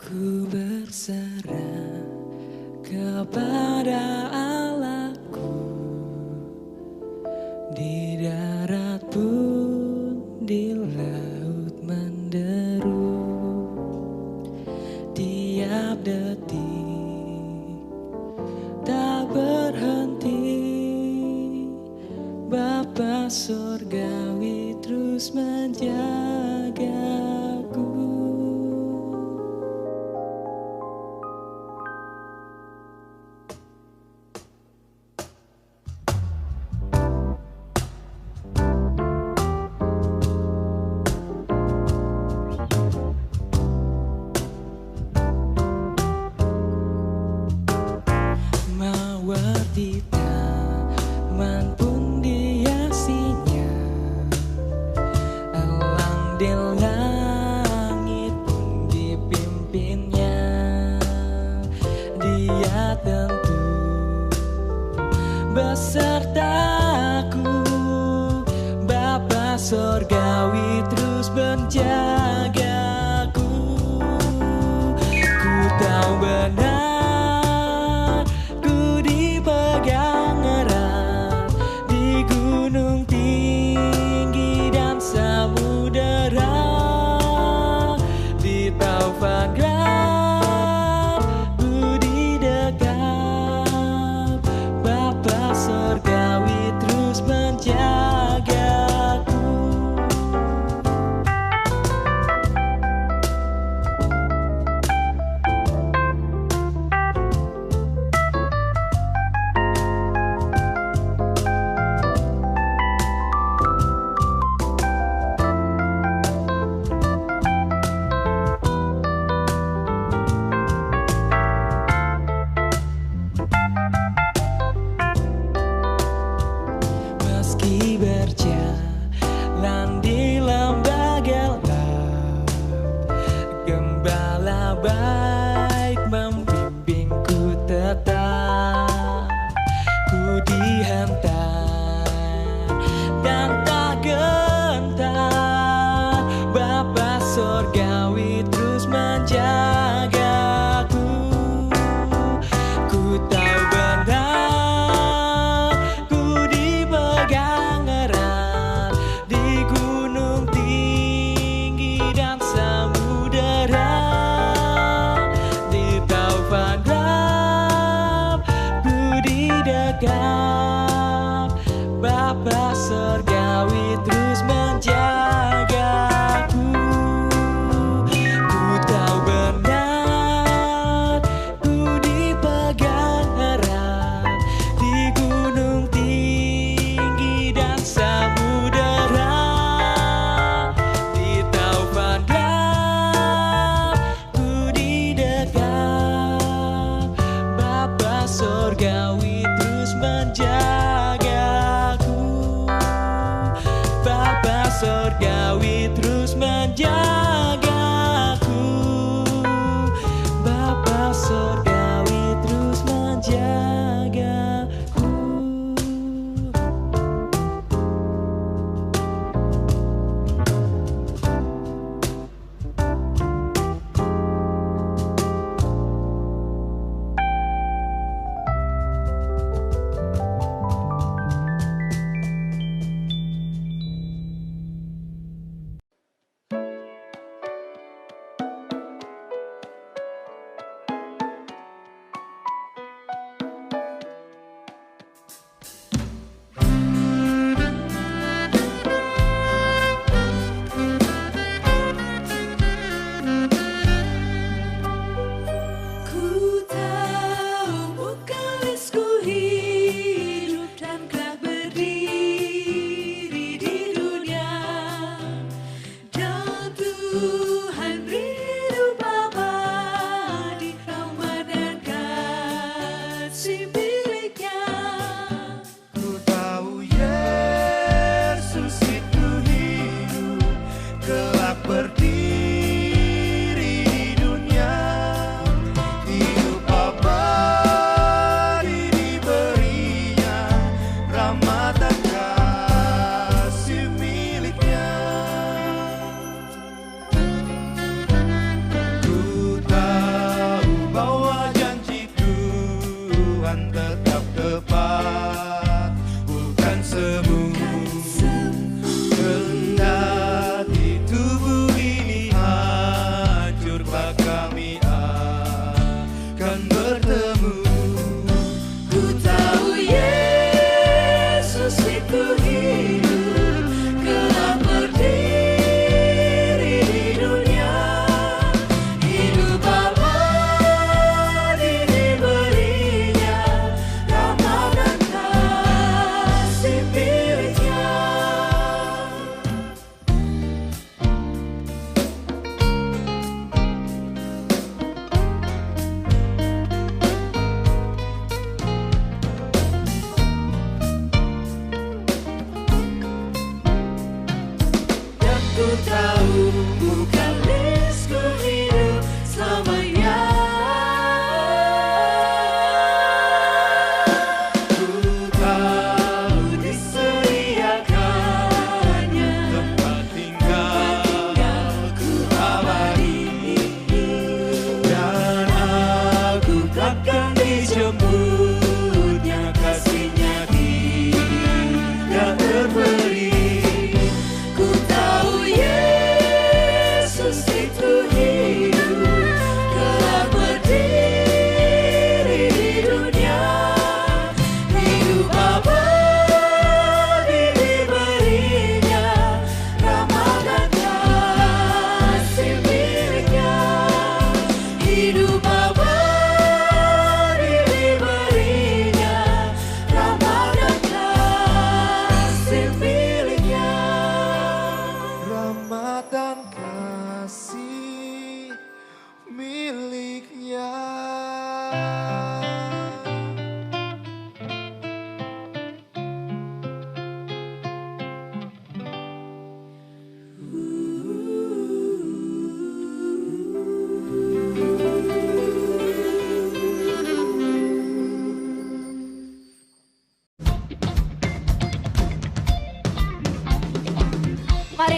Ku berserah kepada Allahku, di darat pun di laut menderu. Tiap detik tak berhenti, Bapa surgawi terus menjagaku. Di taman pun diasinya, elang di langit pun dipimpinnya. Dia tentu besertaku, Bapa surgawi terus menjagaku. Ku tahu benar berjalan di lembah gelap, Gembala baik membimbingku tetap. Ku dihantar dan tak gentar, Bapa surgawi terus menjagaku. Ku tahu benar ku dipegang erat di gunung tinggi dan samudera, di taufan gelap ku didekap, Bapa surgawi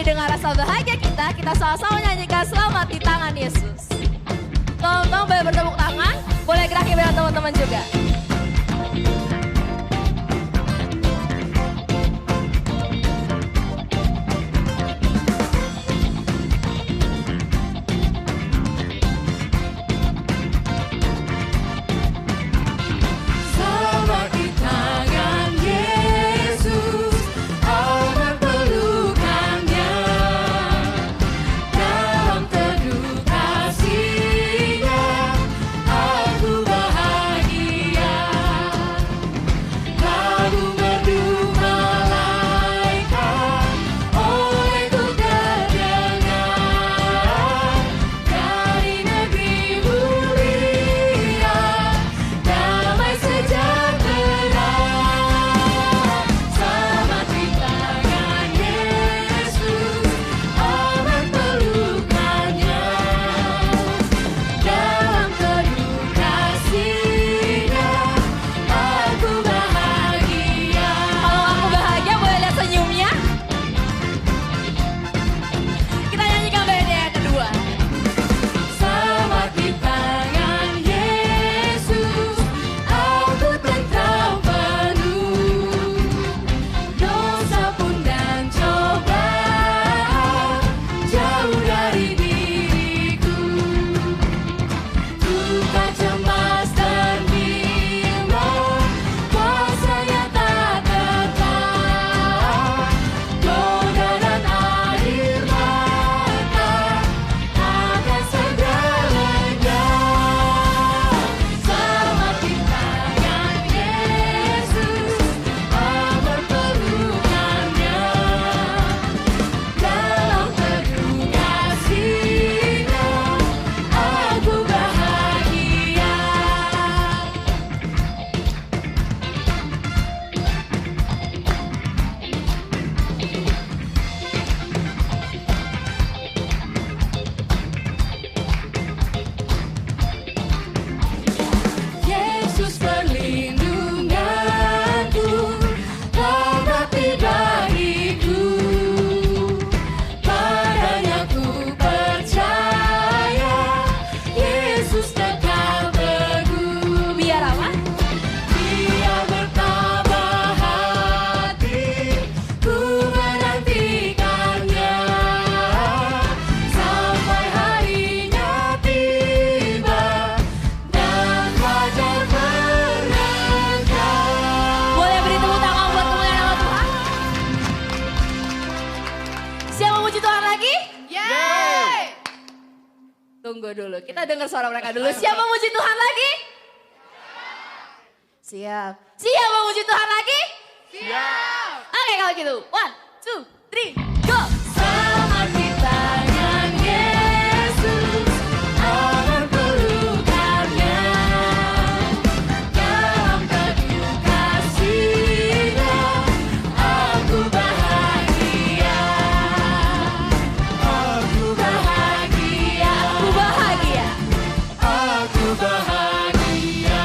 dengan rasa bahagia kita sama-sama nyanyikan Selamat di Tangan Yesus. Tolong boleh bertepuk tangan, boleh gerakin dengan teman-teman juga. Tunggu dulu, kita dengar suara mereka dulu. Siapa memuji Tuhan lagi? Siap. Siap memuji Tuhan lagi? Siap. Oke kalau gitu, 1, 2, 3, go! Selamat di tangan Yesus, aman pelukannya, dalam teduh kasih-Nya, aku bahagia. Aku bahagia. Aku bahagia. Aku bahagia.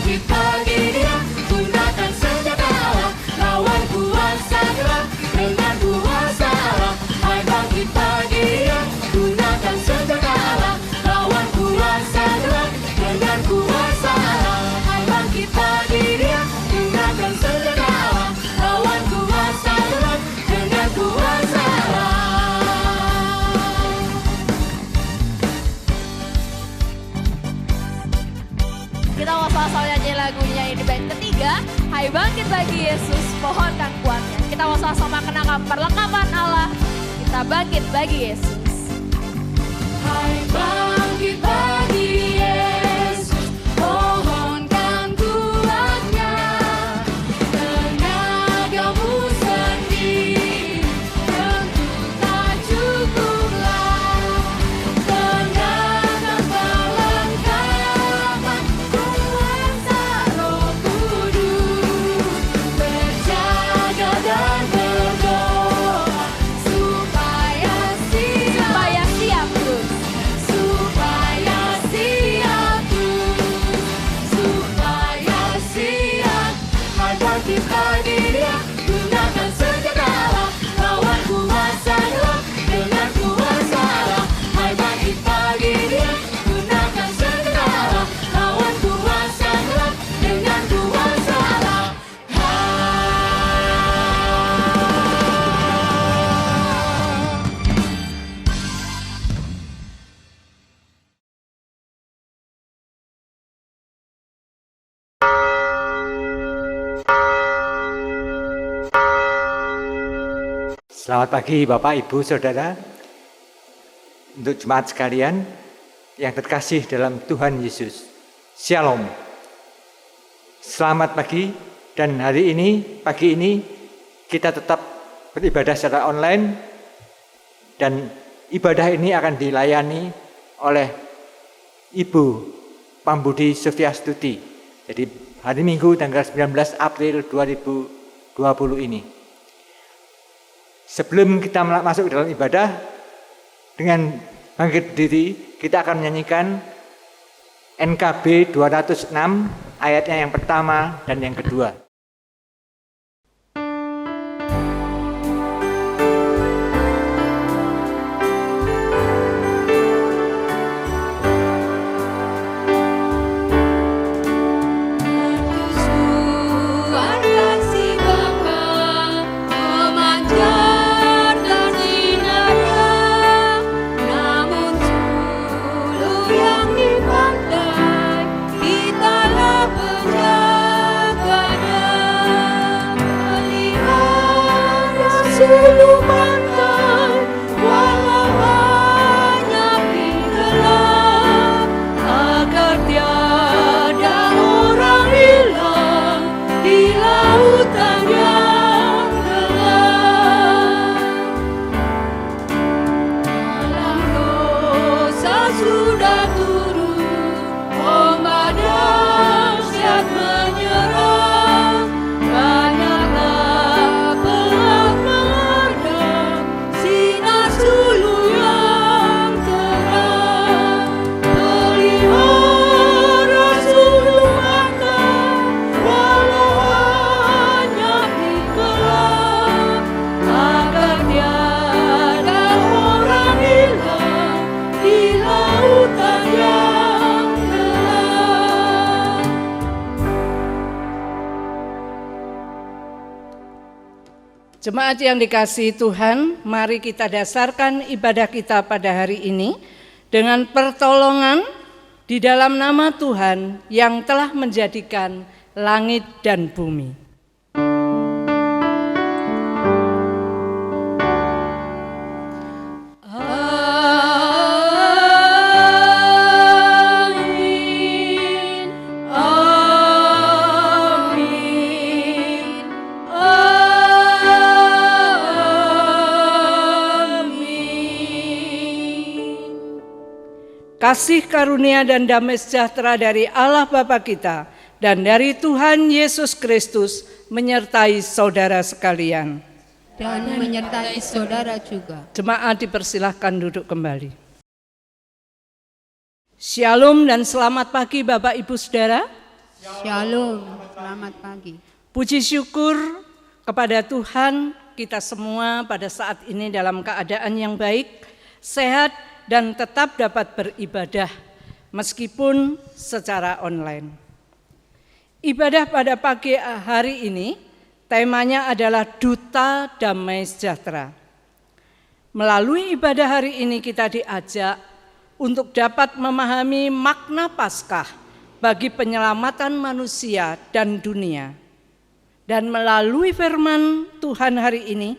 bangkit bagi Dia, gunakan senjata Allah, lawan kuasa gelap dengan kuasa Allah. Hai bangkit bagi Dia, gunakan senjata Allah, lawan kuasa gelap dengan kuasa Allah. Hai bangkit bagi Dia, gunakan senjata Allah, lawan kuasa gelap dengan kuasa Allah. Kita mau sama-sama nyanyi lagunya ini bait ketiga, Hai bangkit bagi Yesus, pohonkan kuatnya. Kita mau sama-sama kenakan perlengkapan Allah, kita bangkit bagi Yesus. Hai bangkit bagi Yesus, pohonkan kuatnya. Tenagamu sendiri tentu tak cukuplah. Kenakan perlengkapan kuasa Roh Kudus, berjaga dan berdoa supaya siap terus. Supaya siap terus, supaya siap. Hai bangkit bagi Dia, gunakan senjata Allah, lawan kuasa gelap dengan kuasa Allah. Hai bangkit bagi Dia, gunakan senjata Allah, lawan kuasa gelap dengan kuasa Allah. Selamat pagi Bapak, Ibu, Saudara. Untuk jemaat sekalian yang terkasih dalam Tuhan Yesus. Shalom. Selamat pagi dan pagi ini kita tetap beribadah secara online dan ibadah ini akan dilayani oleh Ibu Pambudi Sofyastuti. Jadi hari Minggu tanggal 19 April 2020 ini. Sebelum kita masuk ke dalam ibadah, dengan bangkit berdiri, kita akan menyanyikan NKB 206 ayatnya yang pertama dan yang kedua. Seluruh pantai, walau hanya gelap, agar tiada orang hilang di lautan yang gelap. Malam dosa sudah turun, ombak dahsyat menyerang, banyaklah pelak meredam, sinar sulu yang terang. Pelihara sulu makan, walau hanya di gelap, agar tiada orang hilang di lautan yang gelap. Jemaat yang dikasihi Tuhan, mari kita dasarkan ibadah kita pada hari ini dengan pertolongan di dalam nama Tuhan yang telah menjadikan langit dan bumi. Kasih karunia dan damai sejahtera dari Allah Bapa kita dan dari Tuhan Yesus Kristus menyertai saudara sekalian. Dan menyertai saudara juga. Jemaat dipersilahkan duduk kembali. Shalom dan selamat pagi Bapak Ibu Saudara. Shalom, selamat pagi. Puji syukur kepada Tuhan, kita semua pada saat ini dalam keadaan yang baik, sehat, dan tetap dapat beribadah meskipun secara online. Ibadah pada pagi hari ini temanya adalah Duta Damai Sejahtera. Melalui ibadah hari ini kita diajak untuk dapat memahami makna Paskah bagi penyelamatan manusia dan dunia. Dan melalui firman Tuhan hari ini,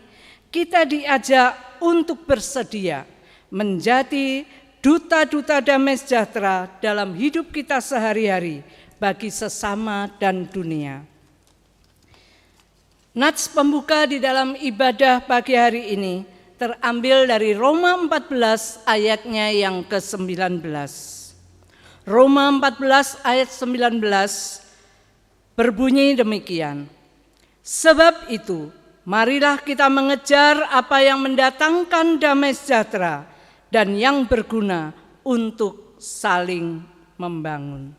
kita diajak untuk bersedia menjadi duta-duta damai sejahtera dalam hidup kita sehari-hari bagi sesama dan dunia. Nats pembuka di dalam ibadah pagi hari ini terambil dari Roma 14 ayatnya yang ke-19. Roma 14 ayat 19 berbunyi demikian. Sebab itu, marilah kita mengejar apa yang mendatangkan damai sejahtera dan yang berguna untuk saling membangun.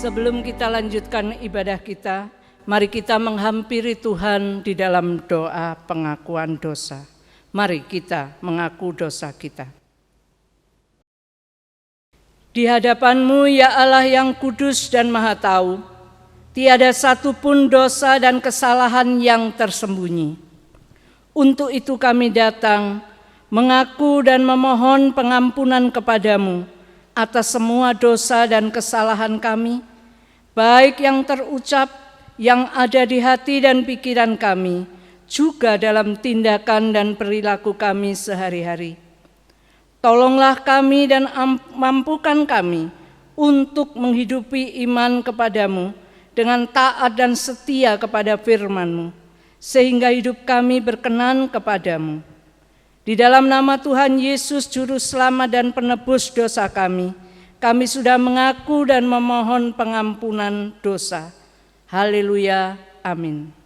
Sebelum kita lanjutkan ibadah kita, mari kita menghampiri Tuhan di dalam doa pengakuan dosa. Mari kita mengaku dosa kita. Di hadapan-Mu ya Allah yang kudus dan maha tahu, tiada satu pun dosa dan kesalahan yang tersembunyi. Untuk itu kami datang, mengaku dan memohon pengampunan kepadamu atas semua dosa dan kesalahan kami, baik yang terucap, yang ada di hati dan pikiran kami, juga dalam tindakan dan perilaku kami sehari-hari. Tolonglah kami dan mampukan kami untuk menghidupi iman kepadamu dengan taat dan setia kepada firman-Mu, sehingga hidup kami berkenan kepadamu. Di dalam nama Tuhan Yesus Juru Selamat dan Penebus dosa kami sudah mengaku dan memohon pengampunan dosa. Haleluya, amin.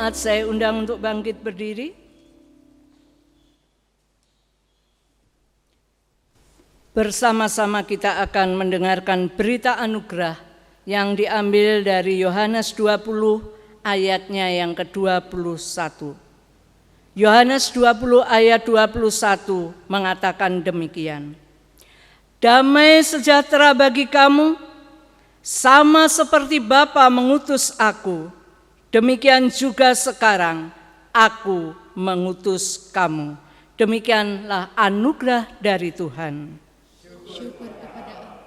Jemaat saya undang untuk bangkit berdiri. Bersama-sama kita akan mendengarkan berita anugerah yang diambil dari Yohanes 20 ayatnya yang ke-21. Yohanes 20 ayat 21 mengatakan demikian. Damai sejahtera bagi kamu, sama seperti Bapa mengutus aku, demikian juga sekarang aku mengutus kamu. Demikianlah anugerah dari Tuhan. Syukur kepada Allah.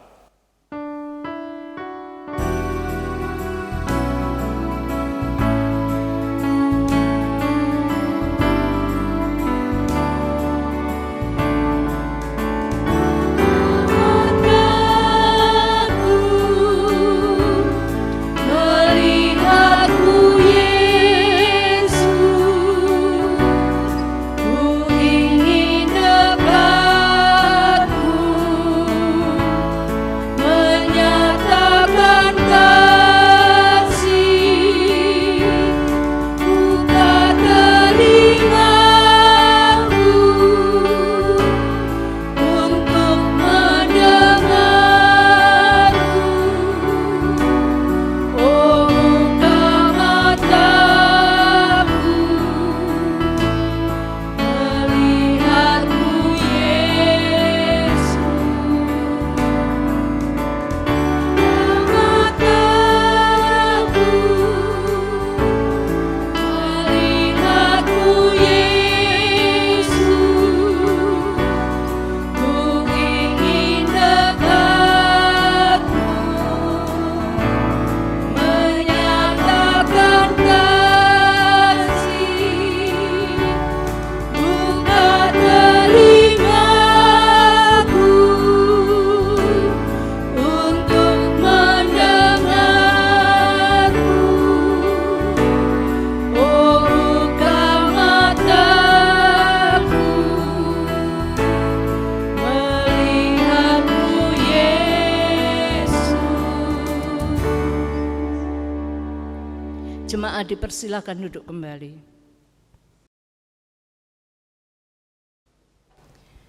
Jemaat dipersilakan duduk kembali.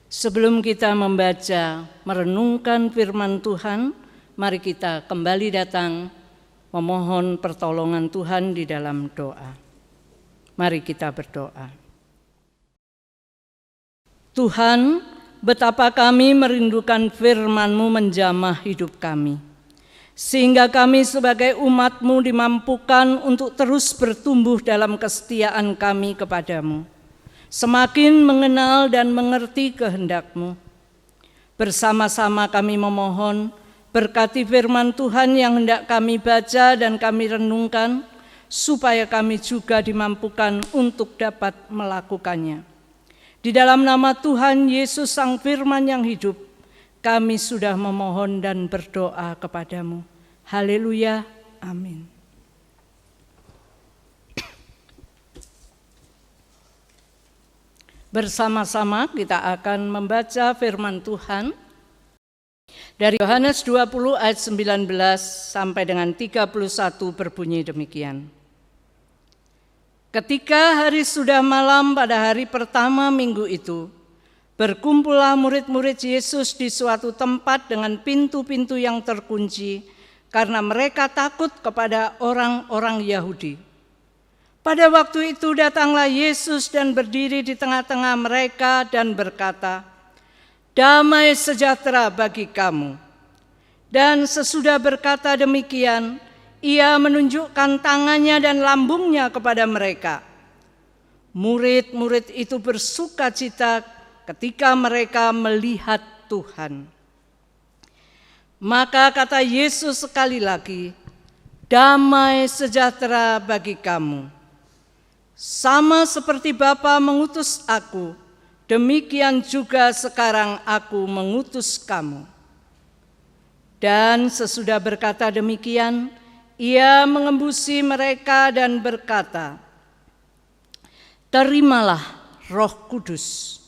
Sebelum kita membaca, merenungkan firman Tuhan, mari kita kembali datang memohon pertolongan Tuhan di dalam doa. Mari kita berdoa. Tuhan, betapa kami merindukan firman-Mu menjamah hidup kami, sehingga kami sebagai umat-Mu dimampukan untuk terus bertumbuh dalam kesetiaan kami kepadamu, semakin mengenal dan mengerti kehendak-Mu. Bersama-sama kami memohon, berkati firman Tuhan yang hendak kami baca dan kami renungkan, supaya kami juga dimampukan untuk dapat melakukannya. Di dalam nama Tuhan Yesus Sang Firman yang hidup, kami sudah memohon dan berdoa kepadamu. Haleluya, amin. Bersama-sama kita akan membaca firman Tuhan dari Yohanes 20 ayat 19 sampai dengan 31 berbunyi demikian. Ketika hari sudah malam pada hari pertama minggu itu, berkumpullah murid-murid Yesus di suatu tempat dengan pintu-pintu yang terkunci, karena mereka takut kepada orang-orang Yahudi. Pada waktu itu datanglah Yesus dan berdiri di tengah-tengah mereka dan berkata, "Damai sejahtera bagi kamu." Dan sesudah berkata demikian, Ia menunjukkan tangannya dan lambungnya kepada mereka. Murid-murid itu bersukacita ketika mereka melihat Tuhan. Maka kata Yesus sekali lagi, "Damai sejahtera bagi kamu. Sama seperti Bapa mengutus aku, demikian juga sekarang aku mengutus kamu." Dan sesudah berkata demikian, Ia mengembusi mereka dan berkata, "Terimalah Roh Kudus.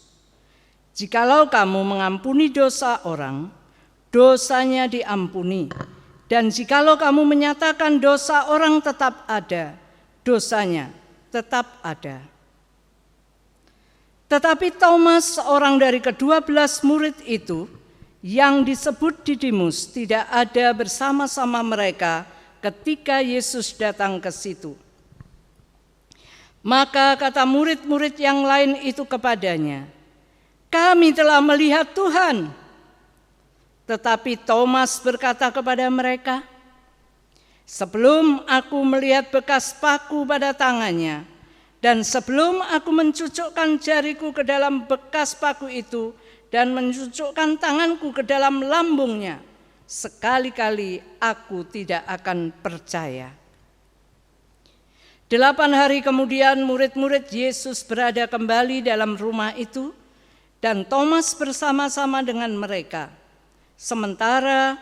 Jikalau kamu mengampuni dosa orang, dosanya diampuni. Dan jikalau kamu menyatakan dosa orang tetap ada, dosanya tetap ada. Tetapi Thomas, seorang dari ke-12 murid itu, yang disebut Didimus, tidak ada bersama-sama mereka ketika Yesus datang ke situ. Maka kata murid-murid yang lain itu kepadanya, "Kami telah melihat Tuhan." Tetapi Thomas berkata kepada mereka, "Sebelum aku melihat bekas paku pada tangannya, dan sebelum aku mencucukkan jariku ke dalam bekas paku itu dan mencucukkan tanganku ke dalam lambungnya, sekali-kali aku tidak akan percaya." 8 hari kemudian murid-murid Yesus berada kembali dalam rumah itu, dan Thomas bersama-sama dengan mereka. Sementara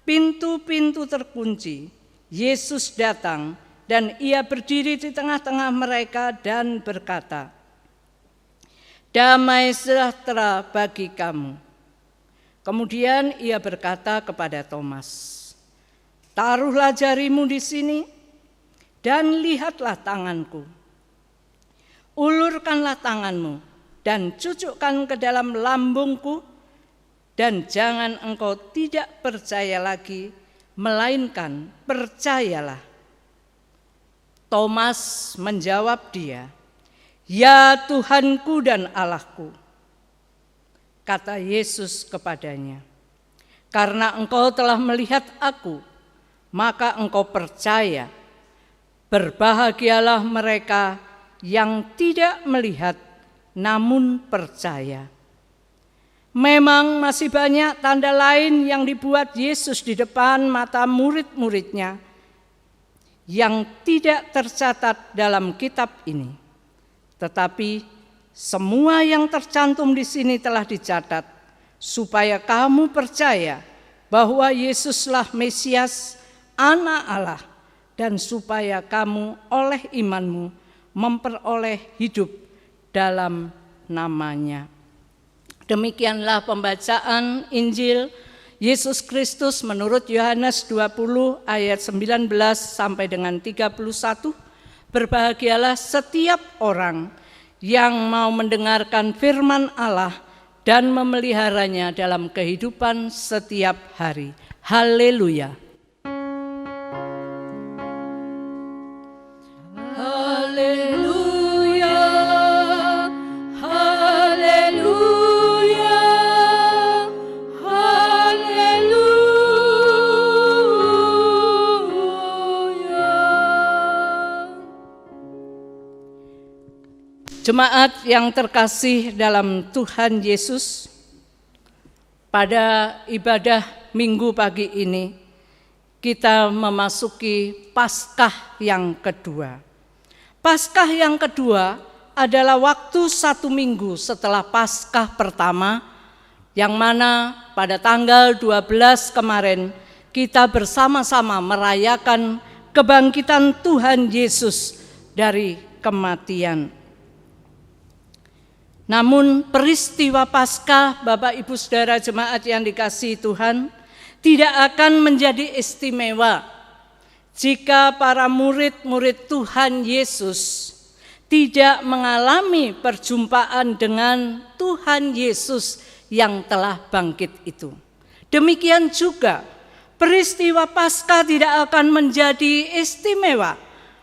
pintu-pintu terkunci, Yesus datang dan ia berdiri di tengah-tengah mereka dan berkata, "Damai sejahtera bagi kamu." Kemudian ia berkata kepada Thomas, "Taruhlah jarimu di sini dan lihatlah tanganku. Ulurkanlah tanganmu dan cucukkan ke dalam lambungku, dan jangan engkau tidak percaya lagi, melainkan percayalah." Thomas menjawab dia, "Ya Tuhanku dan Allahku." Kata Yesus kepadanya, "Karena engkau telah melihat aku, maka engkau percaya. Berbahagialah mereka yang tidak melihat namun percaya." Memang masih banyak tanda lain yang dibuat Yesus di depan mata murid-muridnya yang tidak tercatat dalam kitab ini. Tetapi semua yang tercantum di sini telah dicatat supaya kamu percaya bahwa Yesuslah Mesias, Anak Allah, dan supaya kamu oleh imanmu memperoleh hidup dalam namanya. Demikianlah pembacaan Injil Yesus Kristus menurut Yohanes 20 ayat 19 sampai dengan 31. Berbahagialah setiap orang yang mau mendengarkan firman Allah dan memeliharanya dalam kehidupan setiap hari. Haleluya. Jemaat yang terkasih dalam Tuhan Yesus, pada ibadah Minggu pagi ini kita memasuki Paskah yang kedua. Paskah yang kedua adalah waktu 1 minggu setelah Paskah pertama, yang mana pada tanggal 12 kemarin kita bersama-sama merayakan kebangkitan Tuhan Yesus dari kematian. Namun peristiwa Paskah, Bapak Ibu Saudara jemaat yang dikasihi Tuhan, tidak akan menjadi istimewa jika para murid-murid Tuhan Yesus tidak mengalami perjumpaan dengan Tuhan Yesus yang telah bangkit itu. Demikian juga peristiwa Paskah tidak akan menjadi istimewa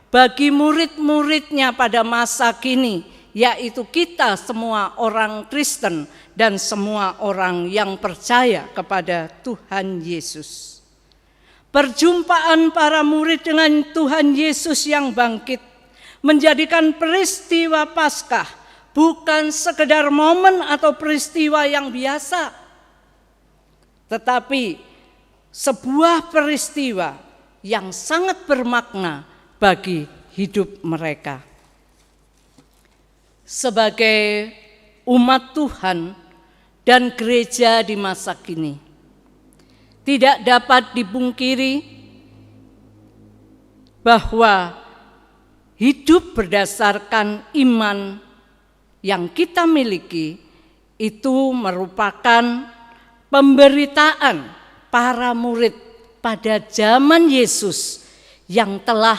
bagi murid-muridnya pada masa kini, yaitu kita semua orang Kristen dan semua orang yang percaya kepada Tuhan Yesus. Perjumpaan para murid dengan Tuhan Yesus yang bangkit menjadikan peristiwa Paskah bukan sekedar momen atau peristiwa yang biasa, tetapi sebuah peristiwa yang sangat bermakna bagi hidup mereka. Sebagai umat Tuhan dan gereja di masa kini, tidak dapat dipungkiri bahwa hidup berdasarkan iman yang kita miliki itu merupakan pemberitaan para murid pada zaman Yesus yang telah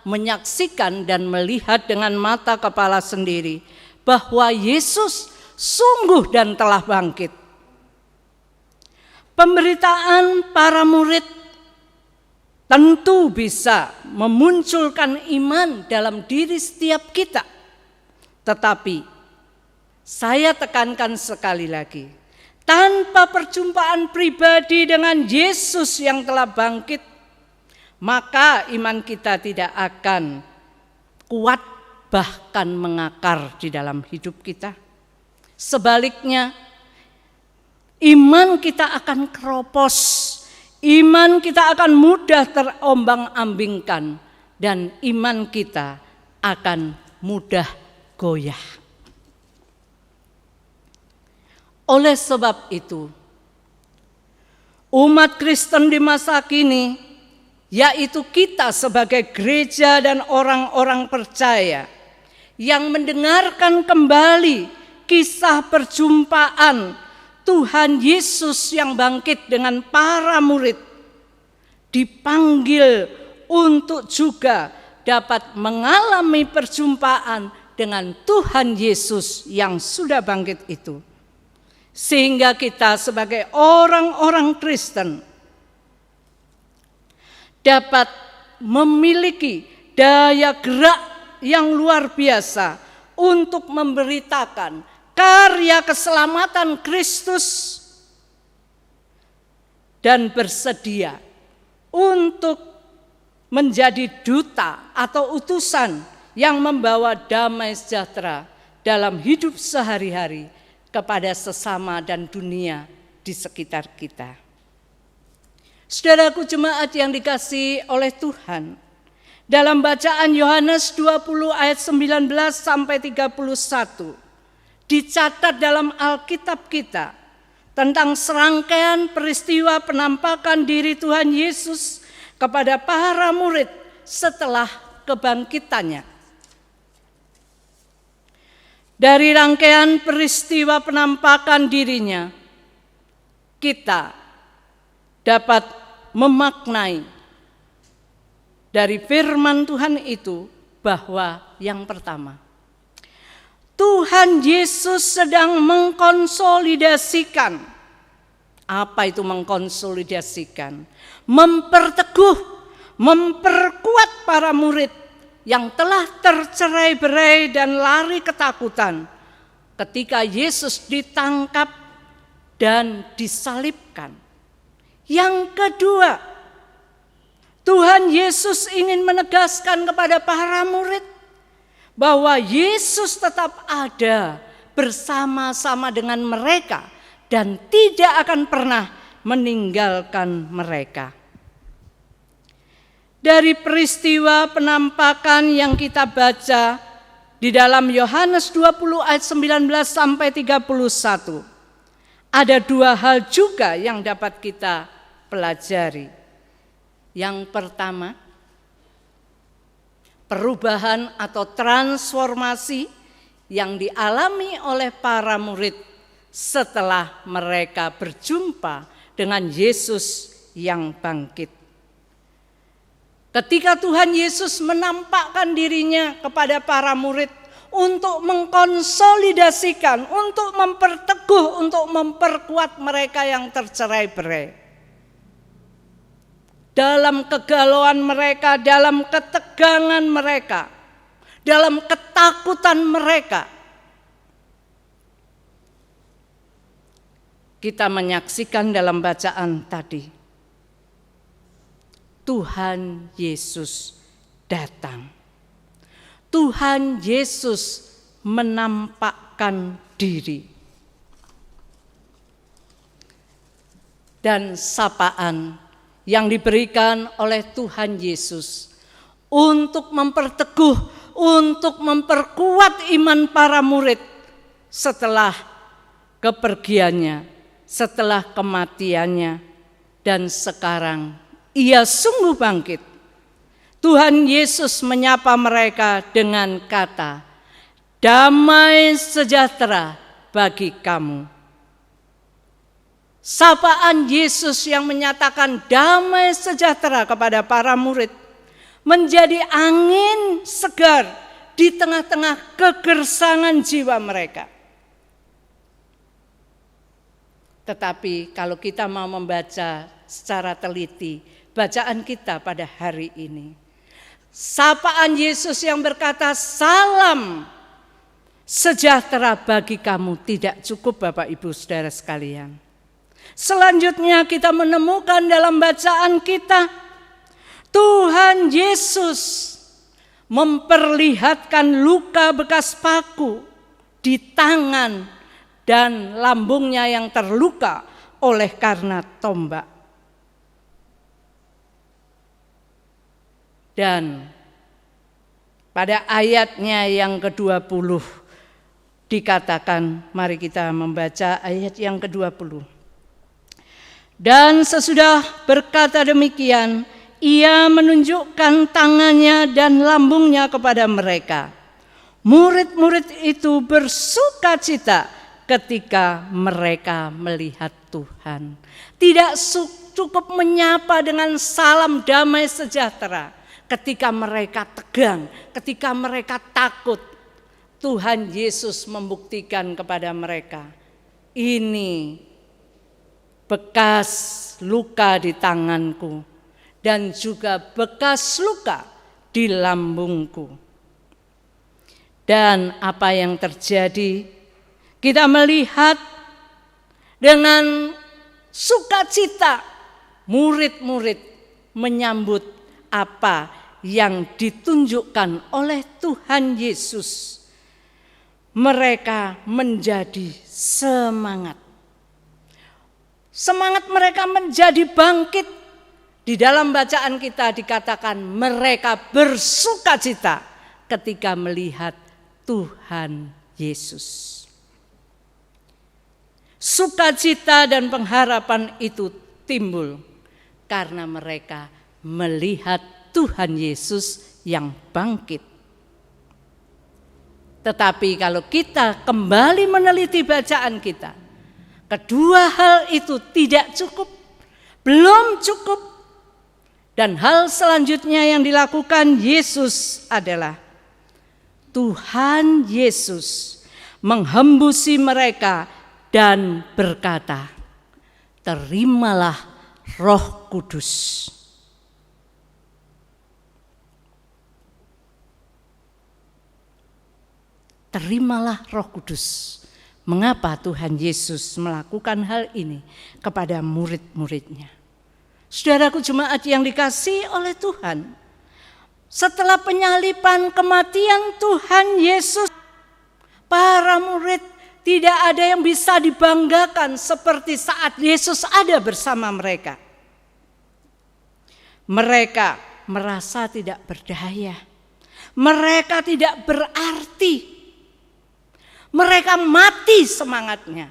menyaksikan dan melihat dengan mata kepala sendiri bahwa Yesus sungguh dan telah bangkit. Pemberitaan para murid tentu bisa memunculkan iman dalam diri setiap kita. Tetapi saya tekankan sekali lagi, tanpa perjumpaan pribadi dengan Yesus yang telah bangkit, maka iman kita tidak akan kuat, bahkan mengakar di dalam hidup kita. Sebaliknya, iman kita akan keropos, iman kita akan mudah terombang-ambingkan, dan iman kita akan mudah goyah. Oleh sebab itu, umat Kristen di masa kini, yaitu kita sebagai gereja dan orang-orang percaya yang mendengarkan kembali kisah perjumpaan Tuhan Yesus yang bangkit dengan para murid, dipanggil untuk juga dapat mengalami perjumpaan dengan Tuhan Yesus yang sudah bangkit itu. Sehingga kita sebagai orang-orang Kristen dapat memiliki daya gerak yang luar biasa untuk memberitakan karya keselamatan Kristus dan bersedia untuk menjadi duta atau utusan yang membawa damai sejahtera dalam hidup sehari-hari kepada sesama dan dunia di sekitar kita. Saudaraku jemaat yang dikasihi oleh Tuhan, dalam bacaan Yohanes 20 ayat 19 sampai 31 dicatat dalam Alkitab kita tentang serangkaian peristiwa penampakan diri Tuhan Yesus kepada para murid setelah kebangkitannya. Dari rangkaian peristiwa penampakan dirinya, kita dapat memaknai dari firman Tuhan itu bahwa yang pertama, Tuhan Yesus sedang mengkonsolidasikan. Apa itu mengkonsolidasikan? Memperteguh, memperkuat para murid yang telah tercerai-berai dan lari ketakutan ketika Yesus ditangkap dan disalibkan. Yang kedua, Tuhan Yesus ingin menegaskan kepada para murid bahwa Yesus tetap ada bersama-sama dengan mereka dan tidak akan pernah meninggalkan mereka. Dari peristiwa penampakan yang kita baca di dalam Yohanes 20 ayat 19 sampai 31, ada dua hal juga yang dapat kita pelajari. Yang pertama, perubahan atau transformasi yang dialami oleh para murid setelah mereka berjumpa dengan Yesus yang bangkit. Ketika Tuhan Yesus menampakkan dirinya kepada para murid untuk mengkonsolidasikan, untuk memperteguh, untuk memperkuat mereka yang tercerai-berai. Dalam kegalauan mereka, dalam ketegangan mereka, dalam ketakutan mereka, kita menyaksikan dalam bacaan tadi, Tuhan Yesus datang. Tuhan Yesus menampakkan diri. Dan sapaan yang diberikan oleh Tuhan Yesus untuk memperteguh, untuk memperkuat iman para murid setelah kepergiannya, setelah kematiannya, dan sekarang Ia sungguh bangkit. Tuhan Yesus menyapa mereka dengan kata, damai sejahtera bagi kamu. Sapaan Yesus yang menyatakan damai sejahtera kepada para murid menjadi angin segar di tengah-tengah kegersangan jiwa mereka. Tetapi kalau kita mau membaca secara teliti bacaan kita pada hari ini, sapaan Yesus yang berkata salam sejahtera bagi kamu tidak cukup, Bapak Ibu Saudara sekalian. Selanjutnya kita menemukan dalam bacaan kita, Tuhan Yesus memperlihatkan luka bekas paku di tangan dan lambungnya yang terluka oleh karena tombak. Dan pada ayatnya yang ke-20 dikatakan, mari kita membaca ayat yang ke-20. Dan sesudah berkata demikian, ia menunjukkan tangannya dan lambungnya kepada mereka. Murid-murid itu bersukacita ketika mereka melihat Tuhan. Tidak cukup menyapa dengan salam damai sejahtera. Ketika mereka tegang, ketika mereka takut, Tuhan Yesus membuktikan kepada mereka, ini bekas luka di tanganku dan juga bekas luka di lambungku. Dan apa yang terjadi? Kita melihat dengan sukacita murid-murid menyambut apa yang ditunjukkan oleh Tuhan Yesus. Mereka menjadi semangat. Semangat mereka menjadi bangkit. Di dalam bacaan kita dikatakan mereka bersukacita ketika melihat Tuhan Yesus. Sukacita dan pengharapan itu timbul karena mereka melihat Tuhan Yesus yang bangkit. Tetapi kalau kita kembali meneliti bacaan kita, kedua hal itu tidak cukup, belum cukup. Dan hal selanjutnya yang dilakukan Yesus adalah Tuhan Yesus menghembusi mereka dan berkata, terimalah Roh Kudus. Terimalah Roh Kudus. Mengapa Tuhan Yesus melakukan hal ini kepada murid-muridnya? Saudaraku jemaat yang dikasihi oleh Tuhan, setelah penyaliban kematian Tuhan Yesus, para murid tidak ada yang bisa dibanggakan seperti saat Yesus ada bersama mereka. Mereka merasa tidak berdaya, mereka tidak berarti. Mereka mati semangatnya.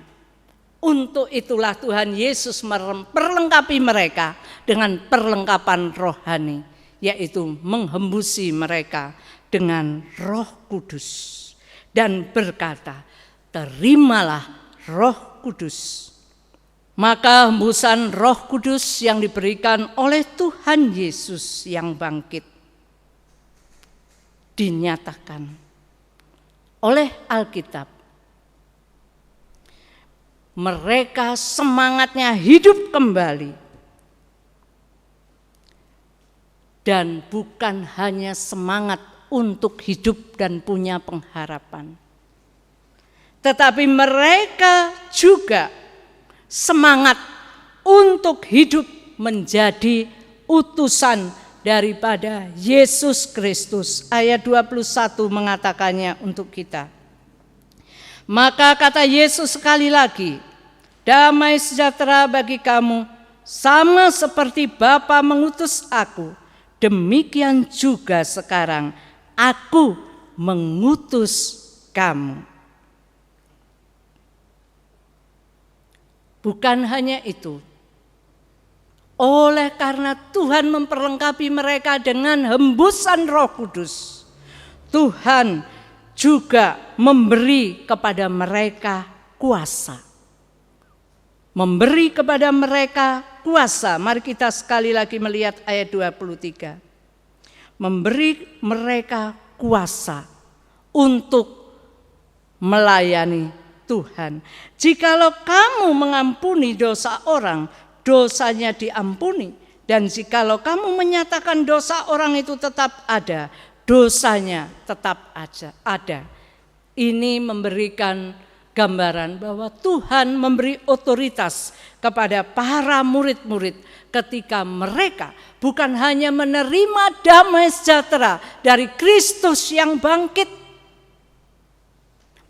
Untuk itulah Tuhan Yesus memperlengkapi mereka dengan perlengkapan rohani, yaitu menghembusi mereka dengan Roh Kudus dan berkata, terimalah Roh Kudus. Maka hembusan Roh Kudus yang diberikan oleh Tuhan Yesus yang bangkit dinyatakan oleh Alkitab. Mereka semangatnya hidup kembali. Dan bukan hanya semangat untuk hidup dan punya pengharapan. Tetapi mereka juga semangat untuk hidup menjadi utusan daripada Yesus Kristus. Ayat 21 mengatakannya untuk kita. Maka kata Yesus sekali lagi, damai sejahtera bagi kamu, sama seperti Bapa mengutus aku, demikian juga sekarang aku mengutus kamu. Bukan hanya itu, oleh karena Tuhan memperlengkapi mereka dengan hembusan Roh Kudus, Tuhan juga memberi kepada mereka kuasa. Memberi kepada mereka kuasa. Mari kita sekali lagi melihat ayat 23. memberi mereka kuasa untuk melayani Tuhan. Jikalau kamu mengampuni dosa orang, dosanya diampuni. Dan jikalau kamu menyatakan dosa orang itu tetap ada, dosanya tetap ada. Ini memberikan gambaran bahwa Tuhan memberi otoritas kepada para murid-murid ketika mereka bukan hanya menerima damai sejahtera dari Kristus yang bangkit,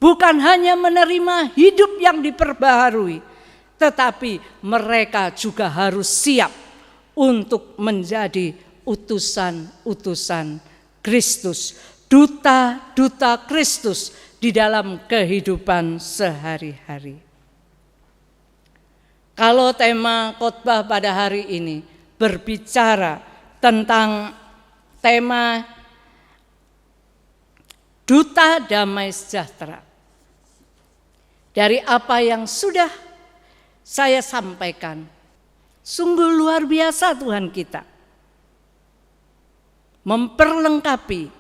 bukan hanya menerima hidup yang diperbaharui, tetapi mereka juga harus siap untuk menjadi utusan-utusan Kristus, duta-duta Kristus di dalam kehidupan sehari-hari. Kalau tema khotbah pada hari ini berbicara tentang tema duta damai sejahtera, dari apa yang sudah saya sampaikan, sungguh luar biasa Tuhan kita memperlengkapi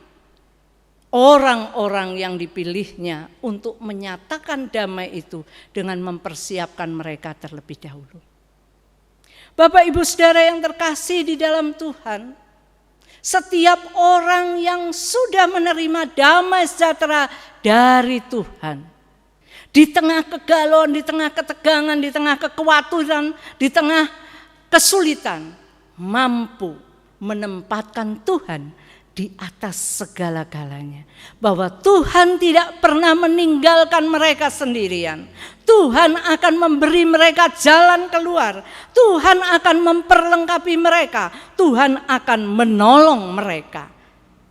orang-orang yang dipilihnya untuk menyatakan damai itu dengan mempersiapkan mereka terlebih dahulu. Bapak Ibu Saudara yang terkasih di dalam Tuhan, setiap orang yang sudah menerima damai sejahtera dari Tuhan, di tengah kegalauan, di tengah ketegangan, di tengah kekhawatiran, di tengah kesulitan, mampu menempatkan Tuhan di atas segala-galanya. Bahwa Tuhan tidak pernah meninggalkan mereka sendirian. Tuhan akan memberi mereka jalan keluar. Tuhan akan memperlengkapi mereka. Tuhan akan menolong mereka.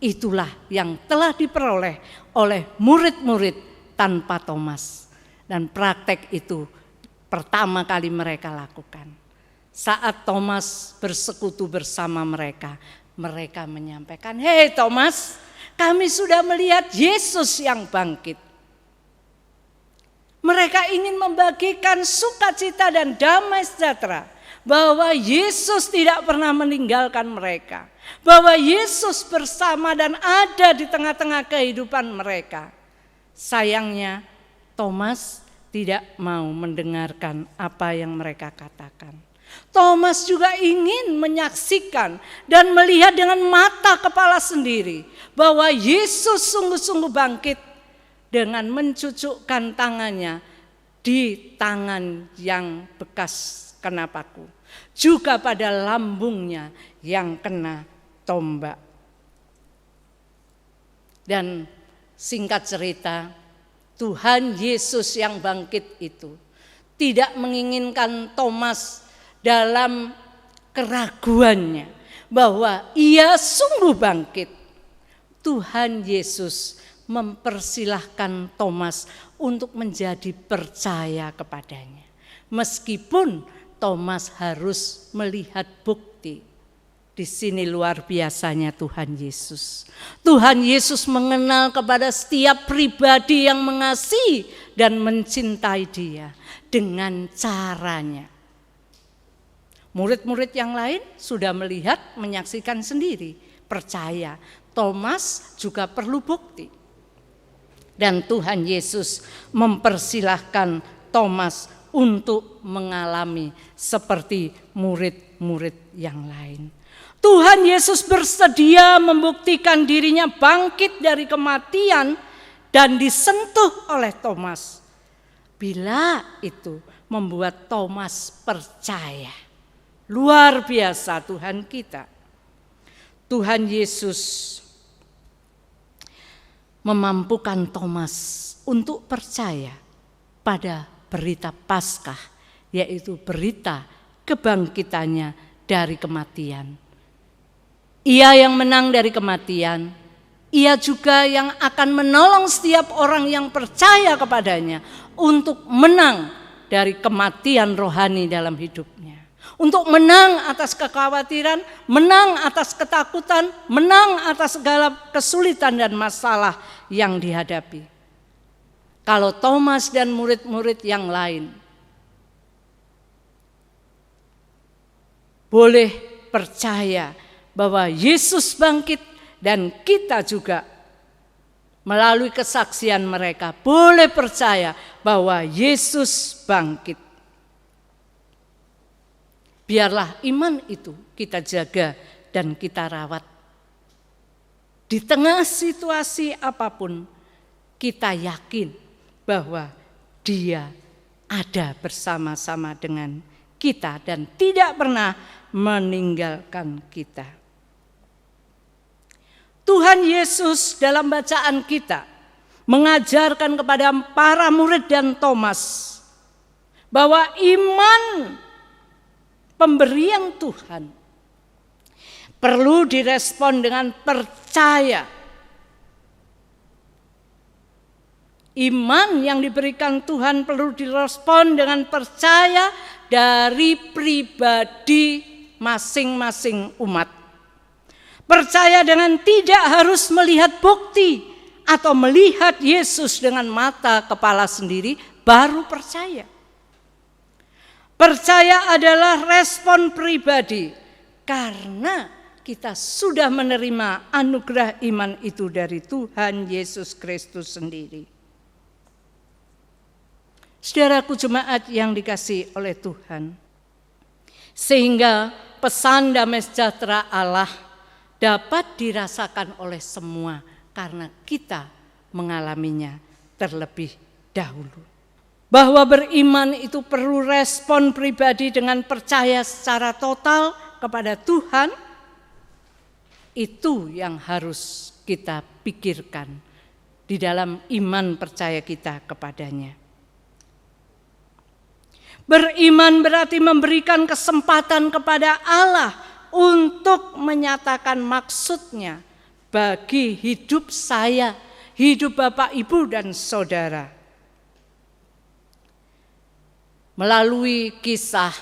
Itulah yang telah diperoleh oleh murid-murid tanpa Thomas. Dan praktek itu pertama kali mereka lakukan. Saat Thomas bersekutu bersama mereka, mereka menyampaikan, "Hei Thomas, kami sudah melihat Yesus yang bangkit." Mereka ingin membagikan sukacita dan damai sejahtera bahwa Yesus tidak pernah meninggalkan mereka, bahwa Yesus bersama dan ada di tengah-tengah kehidupan mereka. Sayangnya Thomas tidak mau mendengarkan apa yang mereka katakan. Thomas juga ingin menyaksikan dan melihat dengan mata kepala sendiri bahwa Yesus sungguh-sungguh bangkit dengan mencucukkan tangannya di tangan yang bekas kena paku, juga pada lambungnya yang kena tombak. Dan singkat cerita, Tuhan Yesus yang bangkit itu tidak menginginkan Thomas dalam keraguannya bahwa ia sungguh bangkit. Tuhan Yesus mempersilahkan Thomas untuk menjadi percaya kepadanya. Meskipun Thomas harus melihat bukti. Di sini luar biasanya Tuhan Yesus. Tuhan Yesus mengenal kepada setiap pribadi yang mengasihi dan mencintai dia dengan caranya. Murid-murid yang lain sudah melihat, menyaksikan sendiri, percaya. Thomas juga perlu bukti. Dan Tuhan Yesus mempersilahkan Thomas untuk mengalami seperti murid-murid yang lain. Tuhan Yesus bersedia membuktikan dirinya bangkit dari kematian dan disentuh oleh Thomas. Bila itu membuat Thomas percaya. Luar biasa Tuhan kita. Tuhan Yesus memampukan Thomas untuk percaya pada berita Paskah, yaitu berita kebangkitannya dari kematian. Ia yang menang dari kematian, ia juga yang akan menolong setiap orang yang percaya kepadanya untuk menang dari kematian rohani dalam hidupnya. Untuk menang atas kekhawatiran, menang atas ketakutan, menang atas segala kesulitan dan masalah yang dihadapi. Kalau Thomas dan murid-murid yang lain boleh percaya bahwa Yesus bangkit dan kita juga melalui kesaksian mereka boleh percaya bahwa Yesus bangkit. Biarlah iman itu kita jaga dan kita rawat. Di tengah situasi apapun, kita yakin bahwa Dia ada bersama-sama dengan kita dan tidak pernah meninggalkan kita. Tuhan Yesus dalam bacaan kita mengajarkan kepada para murid dan Thomas bahwa iman pemberian Tuhan perlu direspon dengan percaya. Iman yang diberikan Tuhan perlu direspon dengan percaya dari pribadi masing-masing umat. Percaya dengan tidak harus melihat bukti atau melihat Yesus dengan mata kepala sendiri baru percaya. Percaya adalah respon pribadi karena kita sudah menerima anugerah iman itu dari Tuhan Yesus Kristus sendiri. Saudaraku jemaat yang dikasihi oleh Tuhan, sehingga pesan damai sejahtera Allah dapat dirasakan oleh semua karena kita mengalaminya terlebih dahulu. Bahwa beriman itu perlu respon pribadi dengan percaya secara total kepada Tuhan, itu yang harus kita pikirkan di dalam iman percaya kita kepadanya. Beriman berarti memberikan kesempatan kepada Allah untuk menyatakan maksudnya bagi hidup saya, hidup Bapak, Ibu, dan Saudara. Melalui kisah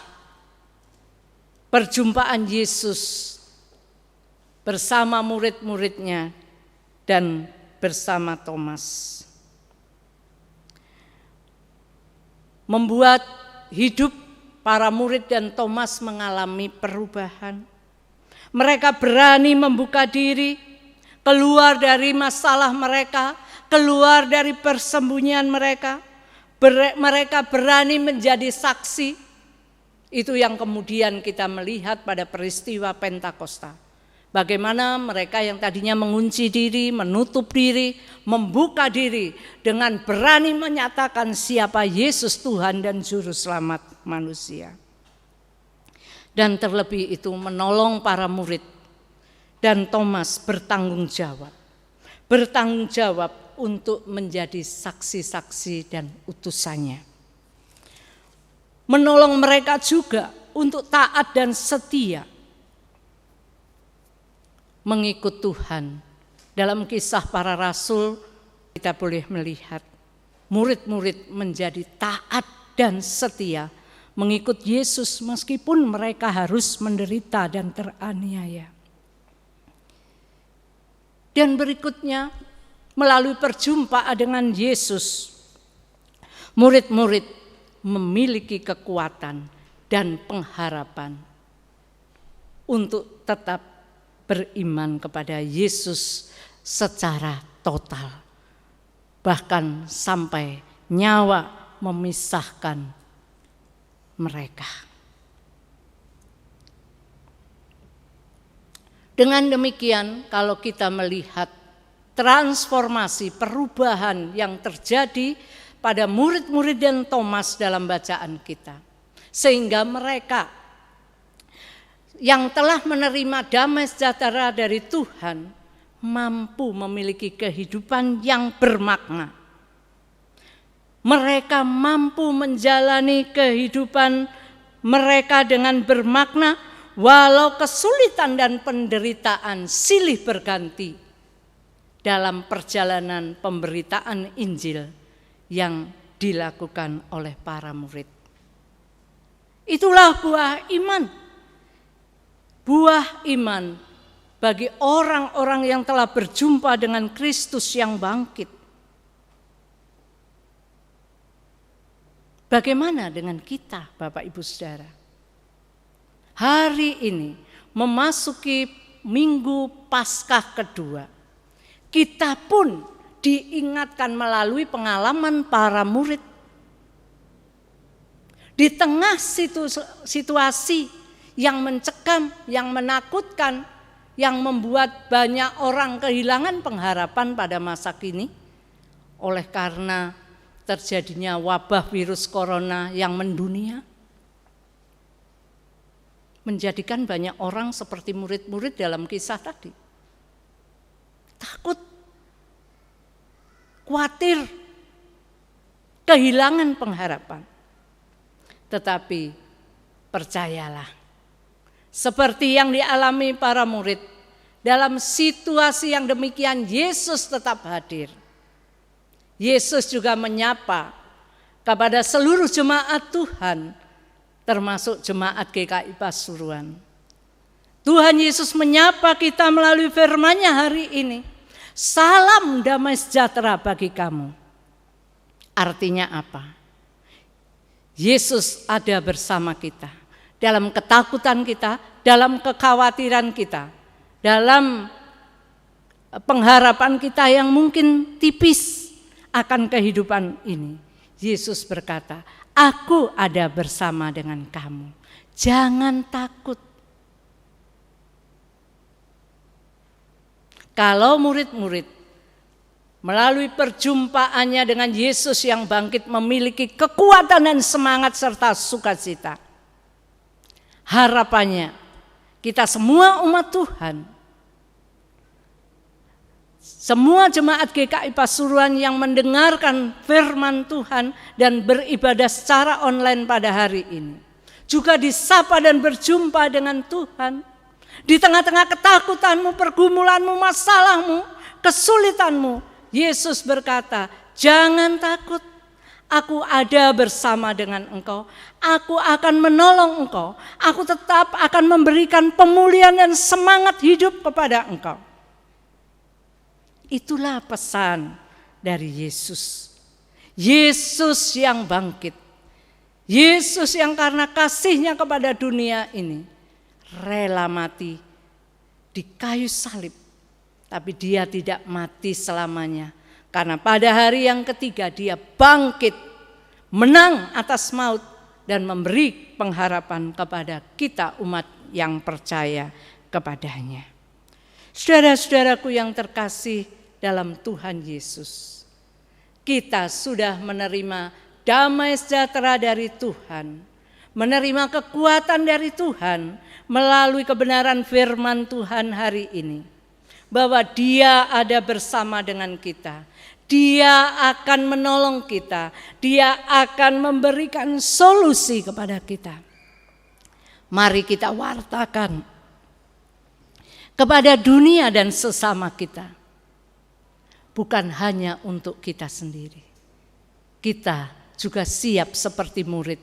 perjumpaan Yesus bersama murid-muridnya dan bersama Thomas, membuat hidup para murid dan Thomas mengalami perubahan. Mereka berani membuka diri, keluar dari masalah mereka, keluar dari persembunyian mereka. Mereka berani menjadi saksi. Itu yang kemudian kita melihat pada peristiwa Pentakosta. Bagaimana mereka yang tadinya mengunci diri, menutup diri, membuka diri dengan berani menyatakan siapa Yesus Tuhan dan Juru Selamat manusia. Dan terlebih itu menolong para murid dan Thomas bertanggung jawab untuk menjadi saksi-saksi dan utusannya. Menolong mereka juga untuk taat dan setia mengikut Tuhan. Dalam kisah para rasul kita boleh melihat murid-murid menjadi taat dan setia mengikut Yesus meskipun mereka harus menderita dan teraniaya. Dan berikutnya melalui perjumpaan dengan Yesus, murid-murid memiliki kekuatan dan pengharapan untuk tetap beriman kepada Yesus secara total, bahkan sampai nyawa memisahkan mereka. Dengan demikian, kalau kita melihat transformasi perubahan yang terjadi pada murid-murid dan Thomas dalam bacaan kita, sehingga mereka yang telah menerima damai sejahtera dari Tuhan mampu memiliki kehidupan yang bermakna. Mereka mampu menjalani kehidupan mereka dengan bermakna walau kesulitan dan penderitaan silih berganti dalam perjalanan pemberitaan Injil yang dilakukan oleh para murid. Itulah buah iman. Buah iman bagi orang-orang yang telah berjumpa dengan Kristus yang bangkit. Bagaimana dengan kita, Bapak Ibu Saudara? Hari ini memasuki Minggu Paskah kedua, kita pun diingatkan melalui pengalaman para murid. Di tengah situasi yang mencekam, yang menakutkan, yang membuat banyak orang kehilangan pengharapan pada masa kini, oleh karena terjadinya wabah virus corona yang mendunia, menjadikan banyak orang seperti murid-murid dalam kisah tadi. Takut, khawatir, kehilangan pengharapan. Tetapi percayalah, seperti yang dialami para murid, dalam situasi yang demikian Yesus tetap hadir. Yesus juga menyapa kepada seluruh jemaat Tuhan, termasuk jemaat GKI Pasuruan. Tuhan Yesus menyapa kita melalui firman-Nya hari ini. Salam damai sejahtera bagi kamu. Artinya apa? Yesus ada bersama kita. Dalam ketakutan kita, dalam kekhawatiran kita, dalam pengharapan kita yang mungkin tipis akan kehidupan ini. Yesus berkata, Aku ada bersama dengan kamu. Jangan takut. Kalau murid-murid melalui perjumpaannya dengan Yesus yang bangkit memiliki kekuatan dan semangat serta sukacita, harapannya kita semua umat Tuhan, semua jemaat GKI Pasuruan yang mendengarkan firman Tuhan dan beribadah secara online pada hari ini, juga disapa dan berjumpa dengan Tuhan. Di tengah-tengah ketakutanmu, pergumulanmu, masalahmu, kesulitanmu, Yesus berkata, jangan takut, aku ada bersama dengan engkau, aku akan menolong engkau, aku tetap akan memberikan pemulihan dan semangat hidup kepada engkau. Itulah pesan dari Yesus. Yesus yang bangkit. Yesus yang karena kasih-Nya kepada dunia ini rela mati di kayu salib. Tapi Dia tidak mati selamanya. Karena pada hari yang ketiga Dia bangkit, menang atas maut dan memberi pengharapan kepada kita umat yang percaya kepadanya. Saudara-saudaraku yang terkasih dalam Tuhan Yesus, kita sudah menerima damai sejahtera dari Tuhan, menerima kekuatan dari Tuhan melalui kebenaran firman Tuhan hari ini, bahwa Dia ada bersama dengan kita, Dia akan menolong kita, Dia akan memberikan solusi kepada kita. Mari kita wartakan kepada dunia dan sesama kita, bukan hanya untuk kita sendiri. Kita juga siap seperti murid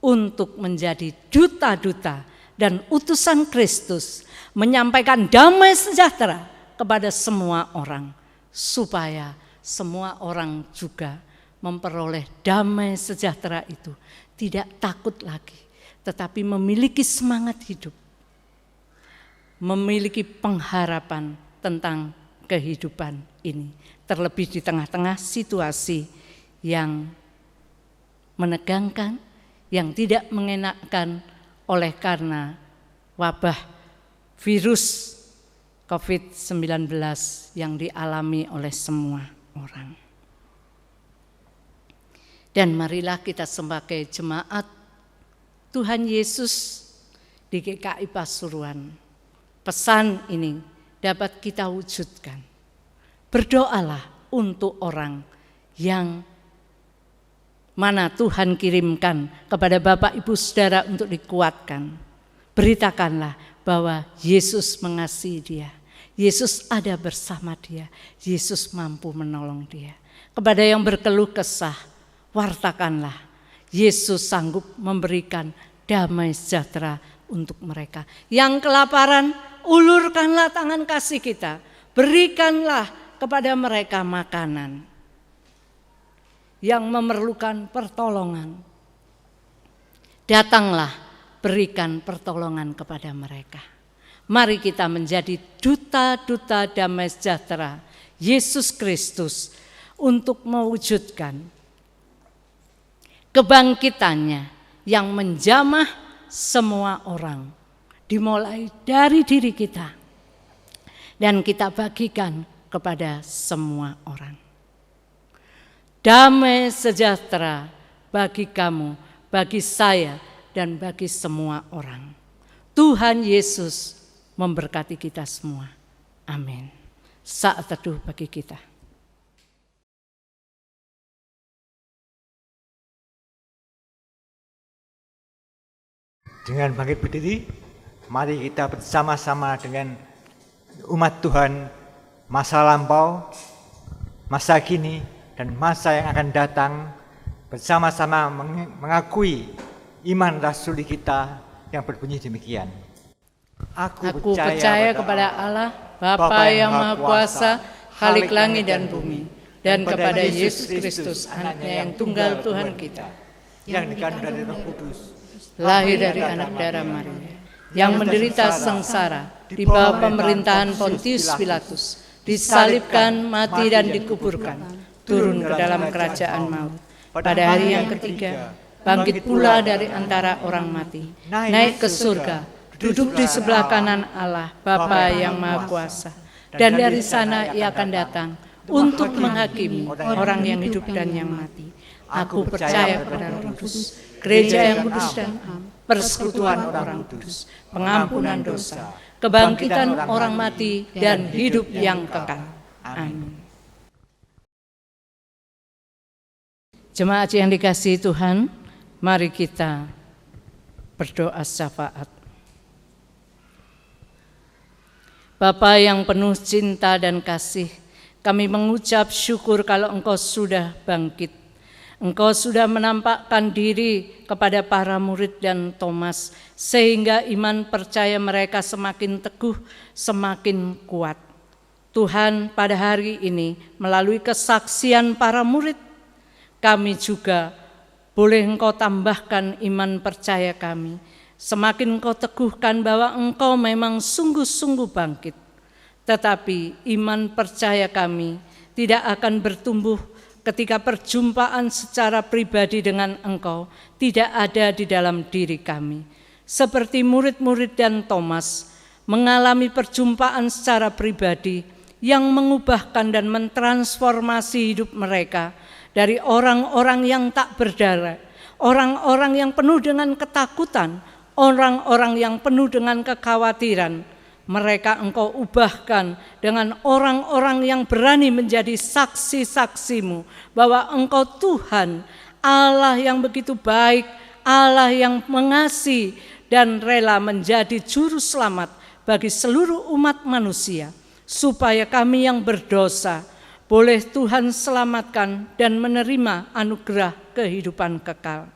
untuk menjadi duta-duta dan utusan Kristus, menyampaikan damai sejahtera kepada semua orang, supaya semua orang juga memperoleh damai sejahtera itu, tidak takut lagi, tetapi memiliki semangat hidup, memiliki pengharapan tentang kehidupan ini, terlebih di tengah-tengah situasi yang menegangkan, yang tidak mengenakkan oleh karena wabah virus COVID-19 yang dialami oleh semua orang. Dan marilah kita sebagai jemaat Tuhan Yesus di GKI Pasuruan, pesan ini dapat kita wujudkan. Berdoalah untuk orang yang mana Tuhan kirimkan kepada Bapak Ibu Saudara untuk dikuatkan. Beritakanlah bahwa Yesus mengasihi dia, Yesus ada bersama dia, Yesus mampu menolong dia. Kepada yang berkeluh kesah, wartakanlah Yesus sanggup memberikan damai sejahtera untuk mereka. Yang kelaparan, ulurkanlah tangan kasih kita, berikanlah kepada mereka makanan. Yang memerlukan pertolongan, datanglah berikan pertolongan kepada mereka. Mari kita menjadi duta-duta damai sejahtera Yesus Kristus untuk mewujudkan kebangkitannya yang menjamah semua orang, dimulai dari diri kita dan kita bagikan kepada semua orang. Damai sejahtera bagi kamu, bagi saya, dan bagi semua orang. Tuhan Yesus memberkati kita semua. Amin. Saat teduh bagi kita. Dengan bangkit berdiri, mari kita bersama-sama dengan umat Tuhan, masa lampau, masa kini, dan masa yang akan datang, bersama-sama mengakui iman rasuli kita yang berbunyi demikian. Aku percaya kepada Allah, Bapa yang Maha Kuasa, Khalik langit dan bumi, dan kepada Yesus Kristus, Anaknya yang tunggal Tuhan kita, yang dikandung dari Roh Kudus, lahir dari anak darah Maria, yang menderita sengsara di bawah pemerintahan Pontius Pilatus, disalibkan, mati dan dikuburkan, turun ke dalam kerajaan maut. Pada hari yang ketiga, bangkit pula dari antara orang mati, naik ke surga, duduk di sebelah kanan Allah, Bapa yang Maha Kuasa. Dan dari sana ia akan datang untuk menghakimi orang yang hidup dan yang mati. Aku percaya kepada Roh Kudus, gereja yang kudus dan am, persekutuan orang kudus, pengampunan dosa, kebangkitan orang mati, dan hidup yang kekal. Amin. Jemaat yang dikasihi Tuhan, mari kita berdoa syafaat. Bapa yang penuh cinta dan kasih, kami mengucap syukur kalau Engkau sudah bangkit. Engkau sudah menampakkan diri kepada para murid dan Thomas, sehingga iman percaya mereka semakin teguh, semakin kuat. Tuhan, pada hari ini melalui kesaksian para murid, kami juga boleh Engkau tambahkan iman percaya kami. Semakin Engkau teguhkan bahwa Engkau memang sungguh-sungguh bangkit. Tetapi iman percaya kami tidak akan bertumbuh ketika perjumpaan secara pribadi dengan Engkau tidak ada di dalam diri kami. Seperti murid-murid dan Thomas mengalami perjumpaan secara pribadi yang mengubahkan dan mentransformasi hidup mereka dari orang-orang yang tak berdarah, orang-orang yang penuh dengan ketakutan, orang-orang yang penuh dengan kekhawatiran. Mereka Engkau ubahkan dengan orang-orang yang berani menjadi saksi-saksi-Mu bahwa Engkau Tuhan, Allah yang begitu baik, Allah yang mengasihi dan rela menjadi juru selamat bagi seluruh umat manusia, supaya kami yang berdosa boleh Tuhan selamatkan dan menerima anugerah kehidupan kekal.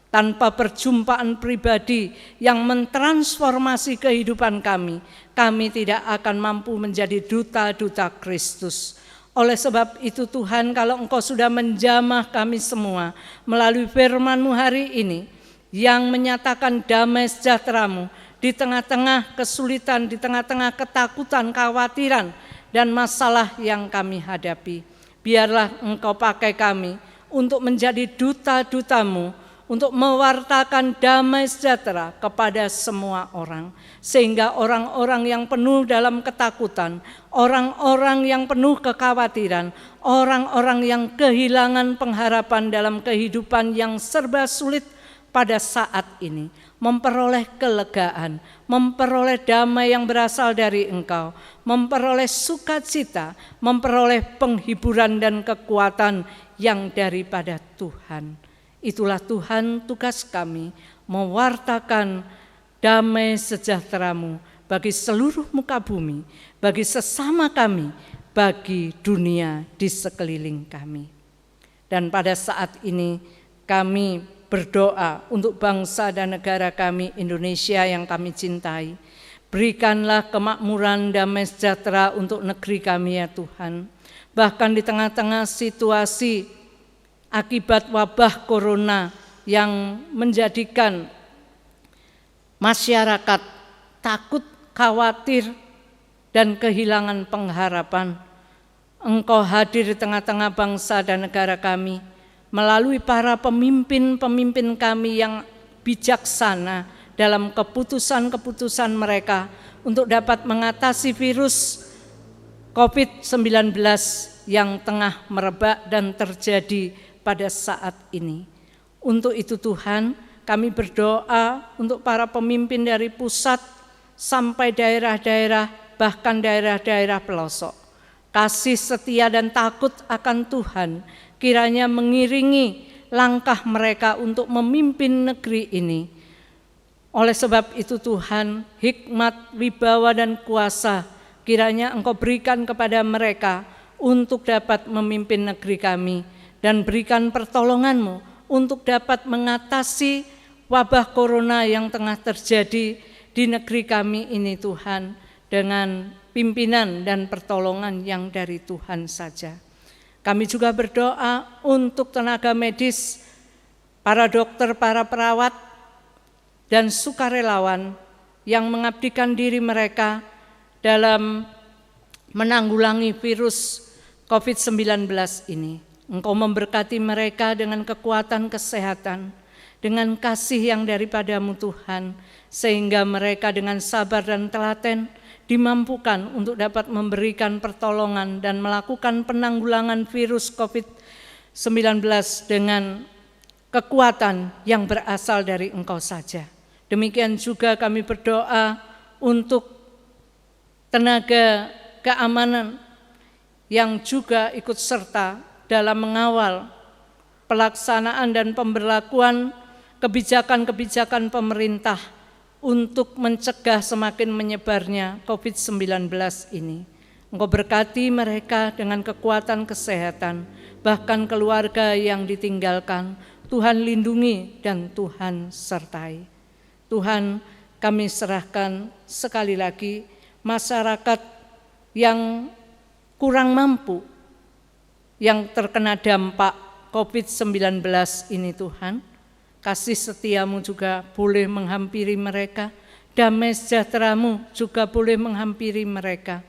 Tanpa perjumpaan pribadi yang mentransformasi kehidupan kami, kami tidak akan mampu menjadi duta-duta Kristus. Oleh sebab itu Tuhan, kalau Engkau sudah menjamah kami semua melalui firman-Mu hari ini, yang menyatakan damai sejahtera-Mu di tengah-tengah kesulitan, di tengah-tengah ketakutan, kekhawatiran, dan masalah yang kami hadapi. Biarlah Engkau pakai kami untuk menjadi duta-duta-Mu, untuk mewartakan damai sejahtera kepada semua orang. Sehingga orang-orang yang penuh dalam ketakutan, orang-orang yang penuh kekhawatiran, orang-orang yang kehilangan pengharapan dalam kehidupan yang serba sulit pada saat ini, memperoleh kelegaan, memperoleh damai yang berasal dari Engkau, memperoleh sukacita, memperoleh penghiburan dan kekuatan yang daripada Tuhan. Itulah Tuhan tugas kami, mewartakan damai sejahtera-Mu bagi seluruh muka bumi, bagi sesama kami, bagi dunia di sekeliling kami. Dan pada saat ini kami berdoa untuk bangsa dan negara kami Indonesia yang kami cintai. Berikanlah kemakmuran damai sejahtera untuk negeri kami ya Tuhan. Bahkan di tengah-tengah situasi akibat wabah corona yang menjadikan masyarakat takut khawatir, dan kehilangan pengharapan. Engkau hadir di tengah-tengah bangsa dan negara kami melalui para pemimpin-pemimpin kami yang bijaksana dalam keputusan-keputusan mereka untuk dapat mengatasi virus COVID-19 yang tengah merebak dan terjadi pada saat ini. Untuk itu Tuhan, kami berdoa untuk para pemimpin dari pusat sampai daerah-daerah, bahkan daerah-daerah pelosok. Kasih setia dan takut akan Tuhan kiranya mengiringi langkah mereka untuk memimpin negeri ini. Oleh sebab itu Tuhan, hikmat, wibawa dan kuasa kiranya Engkau berikan kepada mereka untuk dapat memimpin negeri kami, dan berikan pertolongan-Mu untuk dapat mengatasi wabah corona yang tengah terjadi di negeri kami ini Tuhan, dengan pimpinan dan pertolongan yang dari Tuhan saja. Kami juga berdoa untuk tenaga medis, para dokter, para perawat, dan sukarelawan yang mengabdikan diri mereka dalam menanggulangi virus COVID-19 ini. Engkau memberkati mereka dengan kekuatan kesehatan, dengan kasih yang daripada-Mu Tuhan, sehingga mereka dengan sabar dan telaten dimampukan untuk dapat memberikan pertolongan dan melakukan penanggulangan virus COVID-19 dengan kekuatan yang berasal dari Engkau saja. Demikian juga kami berdoa untuk tenaga keamanan yang juga ikut serta dalam mengawal pelaksanaan dan pemberlakuan kebijakan-kebijakan pemerintah untuk mencegah semakin menyebarnya COVID-19 ini. Engkau berkati mereka dengan kekuatan kesehatan, bahkan keluarga yang ditinggalkan, Tuhan lindungi dan Tuhan sertai. Tuhan, kami serahkan sekali lagi masyarakat yang kurang mampu, yang terkena dampak COVID-19 ini Tuhan. Kasih setia-Mu juga boleh menghampiri mereka, damai sejahtera-Mu juga boleh menghampiri mereka,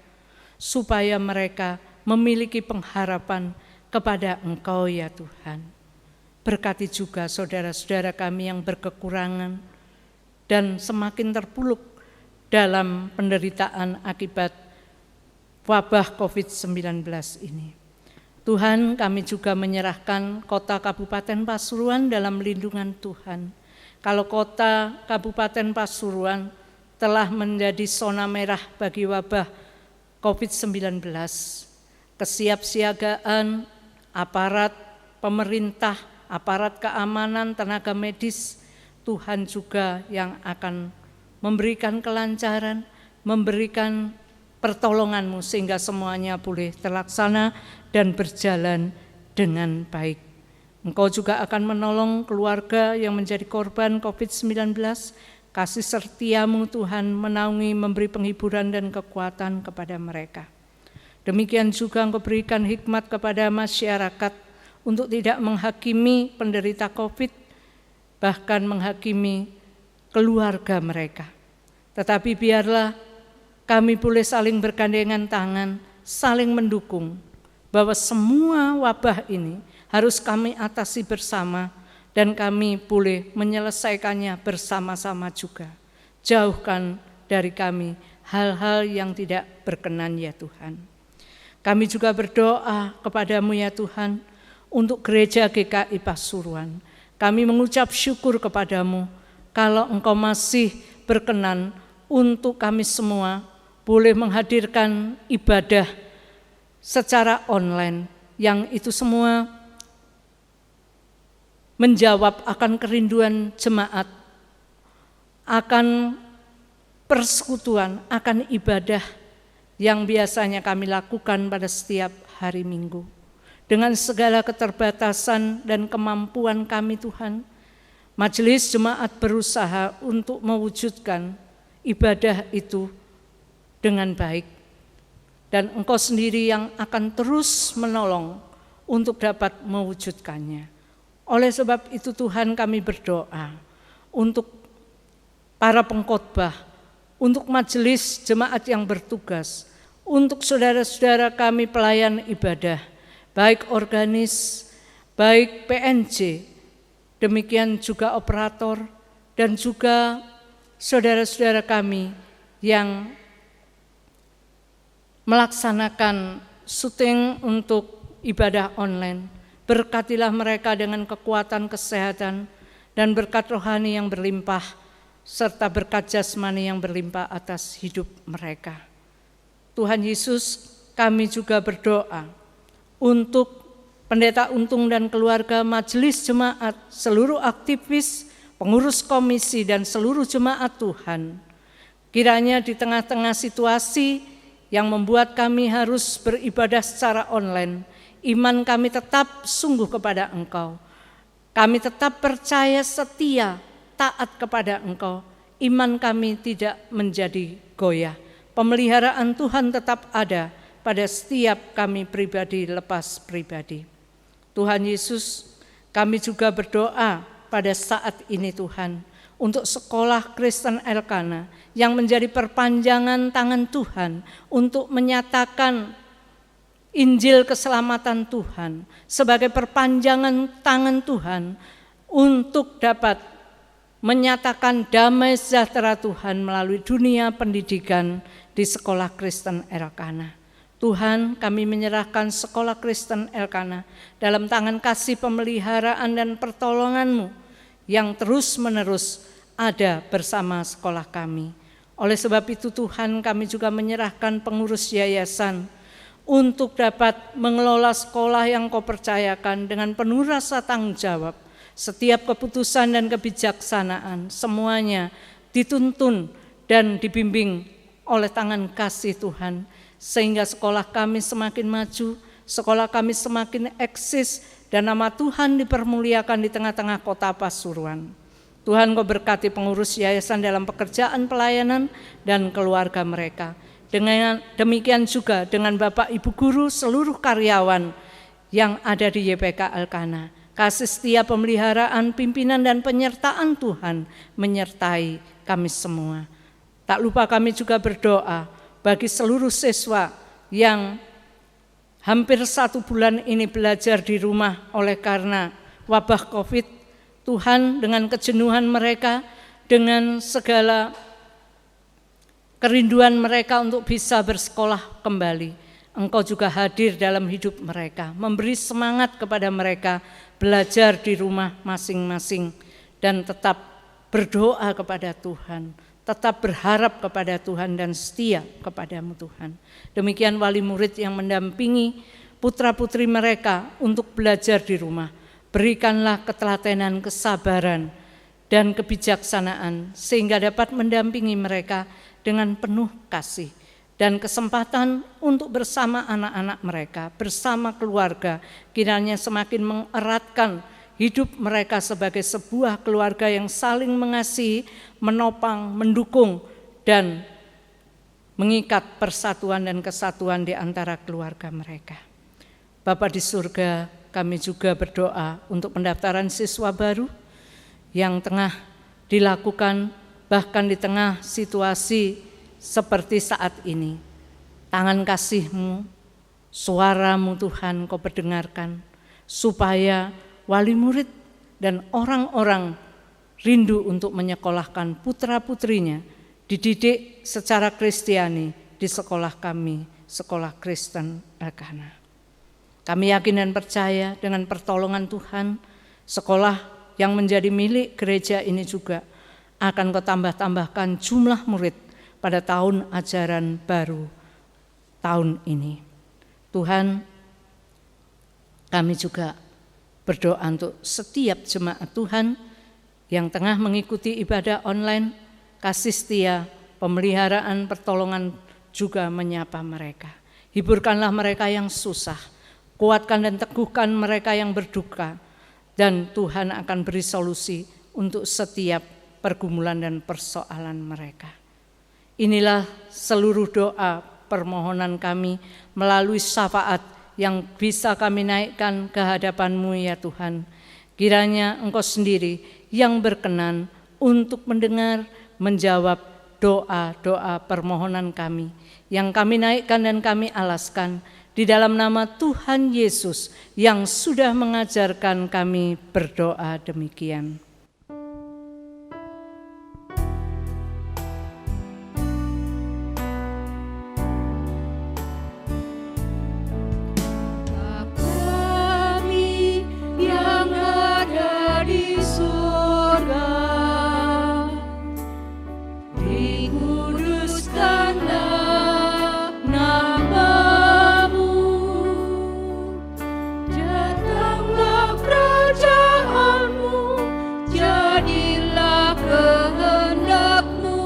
supaya mereka memiliki pengharapan kepada Engkau ya Tuhan. Berkati juga saudara-saudara kami yang berkekurangan dan semakin terpuruk dalam penderitaan akibat wabah COVID-19 ini. Tuhan, kami juga menyerahkan kota Kabupaten Pasuruan dalam lindungan Tuhan. Kalau kota Kabupaten Pasuruan telah menjadi zona merah bagi wabah COVID-19, kesiapsiagaan aparat pemerintah, aparat keamanan, tenaga medis, Tuhan juga yang akan memberikan kelancaran, memberikan pertolongan-Mu sehingga semuanya boleh terlaksana dan berjalan dengan baik. Engkau juga akan menolong keluarga yang menjadi korban COVID-19. Kasih setia-Mu Tuhan menaungi, memberi penghiburan dan kekuatan kepada mereka. Demikian juga Engkau berikan hikmat kepada masyarakat untuk tidak menghakimi penderita COVID, bahkan menghakimi keluarga mereka. Tetapi biarlah kami boleh saling bergandengan tangan, saling mendukung, bahwa semua wabah ini harus kami atasi bersama dan kami boleh menyelesaikannya bersama-sama juga. Jauhkan dari kami hal-hal yang tidak berkenan ya Tuhan. Kami juga berdoa kepada-Mu ya Tuhan untuk gereja GKI Pasuruan. Kami mengucap syukur kepada-Mu kalau Engkau masih berkenan untuk kami semua boleh menghadirkan ibadah secara online, yang itu semua menjawab akan kerinduan jemaat, akan persekutuan, akan ibadah yang biasanya kami lakukan pada setiap hari Minggu. Dengan segala keterbatasan dan kemampuan kami Tuhan, majelis jemaat berusaha untuk mewujudkan ibadah itu dengan baik. Dan Engkau sendiri yang akan terus menolong untuk dapat mewujudkannya. Oleh sebab itu Tuhan, kami berdoa untuk para pengkhotbah, untuk majelis jemaat yang bertugas, untuk saudara-saudara kami pelayan ibadah, baik organis, baik PNJ, demikian juga operator, dan juga saudara-saudara kami yang melaksanakan syuting untuk ibadah online. Berkatilah mereka dengan kekuatan kesehatan dan berkat rohani yang berlimpah, serta berkat jasmani yang berlimpah atas hidup mereka. Tuhan Yesus, kami juga berdoa untuk Pendeta Untung dan keluarga, majelis jemaat, seluruh aktivis, pengurus komisi, dan seluruh jemaat Tuhan. Kiranya di tengah-tengah situasi yang membuat kami harus beribadah secara online, iman kami tetap sungguh kepada Engkau. Kami tetap percaya, setia, taat kepada Engkau. Iman kami tidak menjadi goyah. Pemeliharaan Tuhan tetap ada pada setiap kami pribadi lepas pribadi. Tuhan Yesus, kami juga berdoa pada saat ini Tuhan, untuk sekolah Kristen Elkana yang menjadi perpanjangan tangan Tuhan untuk menyatakan Injil keselamatan Tuhan, sebagai perpanjangan tangan Tuhan untuk dapat menyatakan damai sejahtera Tuhan melalui dunia pendidikan di sekolah Kristen Elkana. Tuhan, kami menyerahkan sekolah Kristen Elkana dalam tangan kasih pemeliharaan dan pertolongan-Mu yang terus-menerus ada bersama sekolah kami. Oleh sebab itu Tuhan, kami juga menyerahkan pengurus yayasan untuk dapat mengelola sekolah yang Kau percayakan dengan penuh rasa tanggung jawab. Setiap keputusan dan kebijaksanaan semuanya dituntun dan dibimbing oleh tangan kasih Tuhan, sehingga sekolah kami semakin maju, sekolah kami semakin eksis, dan nama Tuhan dipermuliakan di tengah-tengah kota Pasuruan. Tuhan, Kau berkati pengurus yayasan dalam pekerjaan pelayanan dan keluarga mereka. Demikian juga dengan Bapak Ibu Guru, seluruh karyawan yang ada di YPK Elkana. Kasih setia pemeliharaan, pimpinan dan penyertaan Tuhan menyertai kami semua. Tak lupa kami juga berdoa bagi seluruh siswa yang hampir 1 bulan ini belajar di rumah oleh karena wabah COVID. Tuhan, dengan kejenuhan mereka, dengan segala kerinduan mereka untuk bisa bersekolah kembali, Engkau juga hadir dalam hidup mereka, memberi semangat kepada mereka belajar di rumah masing-masing dan tetap berdoa kepada Tuhan, tetap berharap kepada Tuhan dan setia kepada-Mu Tuhan. Demikian wali murid yang mendampingi putra-putri mereka untuk belajar di rumah. Berikanlah ketelatenan, kesabaran, dan kebijaksanaan sehingga dapat mendampingi mereka dengan penuh kasih dan kesempatan untuk bersama anak-anak mereka, bersama keluarga, kiranya semakin mengeratkan hidup mereka sebagai sebuah keluarga yang saling mengasihi, menopang, mendukung, dan mengikat persatuan dan kesatuan di antara keluarga mereka. Bapa di surga, kami juga berdoa untuk pendaftaran siswa baru yang tengah dilakukan bahkan di tengah situasi seperti saat ini. Tangan kasih-Mu, suara-Mu Tuhan Kau perdengarkan, supaya wali murid dan orang-orang rindu untuk menyekolahkan putra-putrinya dididik secara Kristiani di sekolah kami, sekolah Kristen Elkana. Kami yakin dan percaya dengan pertolongan Tuhan, sekolah yang menjadi milik gereja ini juga akan Kau tambah-tambahkan jumlah murid pada tahun ajaran baru tahun ini. Tuhan, kami juga berdoa untuk setiap jemaat Tuhan yang tengah mengikuti ibadah online, kasih setia, pemeliharaan, pertolongan juga menyapa mereka. Hiburkanlah mereka yang susah, kuatkan dan teguhkan mereka yang berduka, dan Tuhan akan beri solusi untuk setiap pergumulan dan persoalan mereka. Inilah seluruh doa permohonan kami melalui syafaat yang bisa kami naikkan ke hadapan-Mu ya Tuhan. Kiranya Engkau sendiri yang berkenan untuk mendengar, menjawab, doa-doa permohonan kami yang kami naikkan dan kami alaskan di dalam nama Tuhan Yesus yang sudah mengajarkan kami berdoa demikian. Kami yang ada di surga, dikuduskanlah namamu, datanglah kerajaanmu, jadilah kehendakmu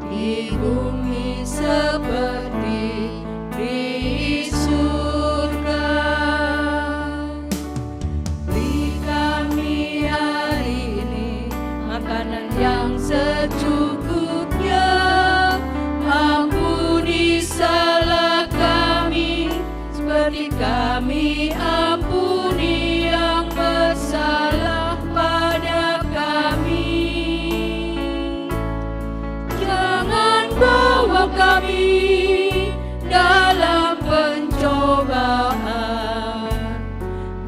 di bumi seperti di surga. Beri kami hari ini makanan yang secukupnya, ampuni salah kami seperti kami ampuni yang bersalah pada kami. Jangan bawa kami dalam pencobaan,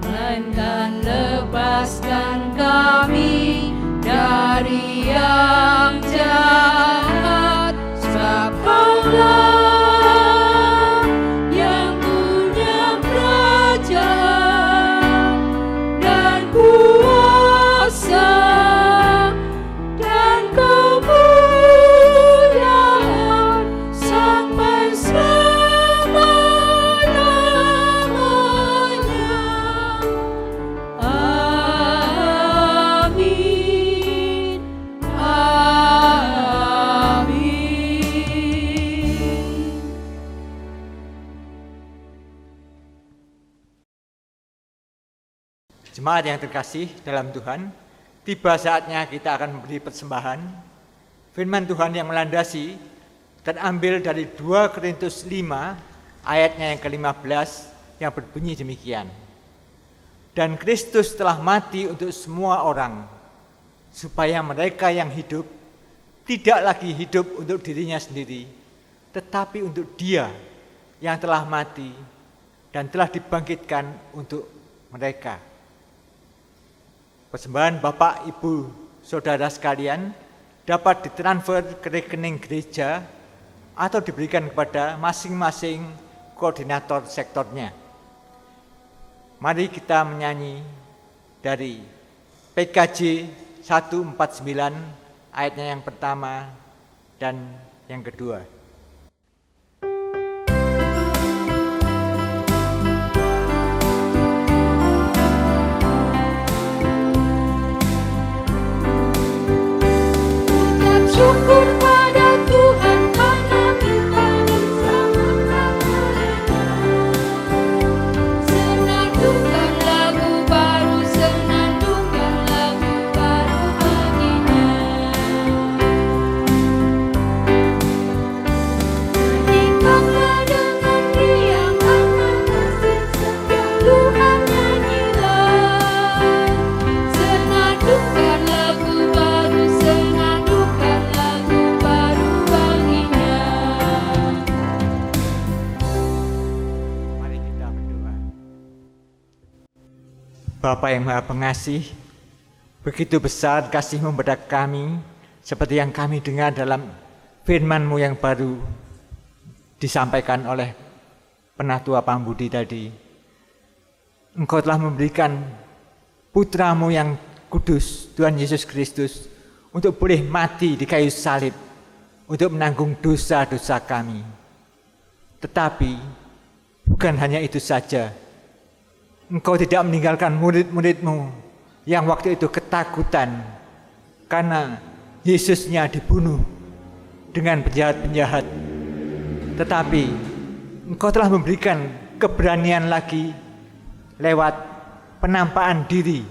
melainkan lepaskan kami dari yang jahat. Sebab Kaulah yang punya kerajaan dan kuasa dan kemuliaan sampai selama-lamanya. Amin. Amin. Jemaat yang terkasih dalam Tuhan, tiba saatnya kita akan memberi persembahan. Firman Tuhan yang melandasi terambil dari 2 Korintus 5 ayatnya yang ke-15 yang berbunyi demikian. Dan Kristus telah mati untuk semua orang, supaya mereka yang hidup tidak lagi hidup untuk dirinya sendiri, tetapi untuk Dia yang telah mati dan telah dibangkitkan untuk mereka. Persembahan Bapak, Ibu, Saudara sekalian dapat ditransfer ke rekening gereja atau diberikan kepada masing-masing koordinator sektornya. Mari kita menyanyi dari PKJ 149 ayatnya yang pertama dan yang kedua. Syukur pada Tuhan karena kita diselamatkan oleh-Nya. Senandungkan lagu baru, senandungkan lagu baru bagi-Nya. Nyanyikanlah dengan riang karena kasih setia Tuhan, nyanyilah. Senandungkan lagu baru, senandungkan lagu baru bagi-Nya. Mari kita berdoa. Bapa yang Maha Pengasih, begitu besar kasih-Mu pada kami, seperti yang kami dengar dalam firman-Mu yang baru disampaikan oleh Penatua Pambudi tadi. Engkau telah memberikan putra-Mu yang kudus, Tuhan Yesus Kristus, untuk boleh mati di kayu salib, untuk menanggung dosa-dosa kami. Tetapi bukan hanya itu saja, Engkau tidak meninggalkan murid-murid-Mu yang waktu itu ketakutan karena Yesusnya dibunuh dengan penjahat-penjahat. Tetapi Engkau telah memberikan keberanian lagi lewat penampakan diri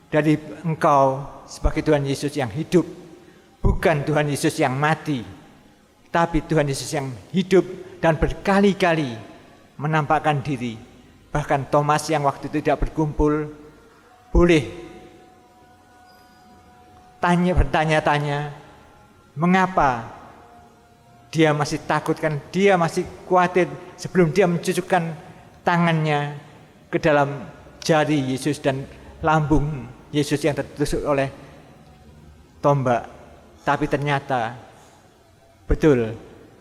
dari Engkau sebagai Tuhan Yesus yang hidup, bukan Tuhan Yesus yang mati, tapi Tuhan Yesus yang hidup dan berkali-kali menampakkan diri. Bahkan Thomas yang waktu itu tidak berkumpul boleh bertanya-tanya, mengapa Dia masih takut kan, dia masih khawatir sebelum dia mencucukkan tangannya ke dalam jari Yesus dan lambung Yesus yang tertusuk oleh tombak. Tapi ternyata betul,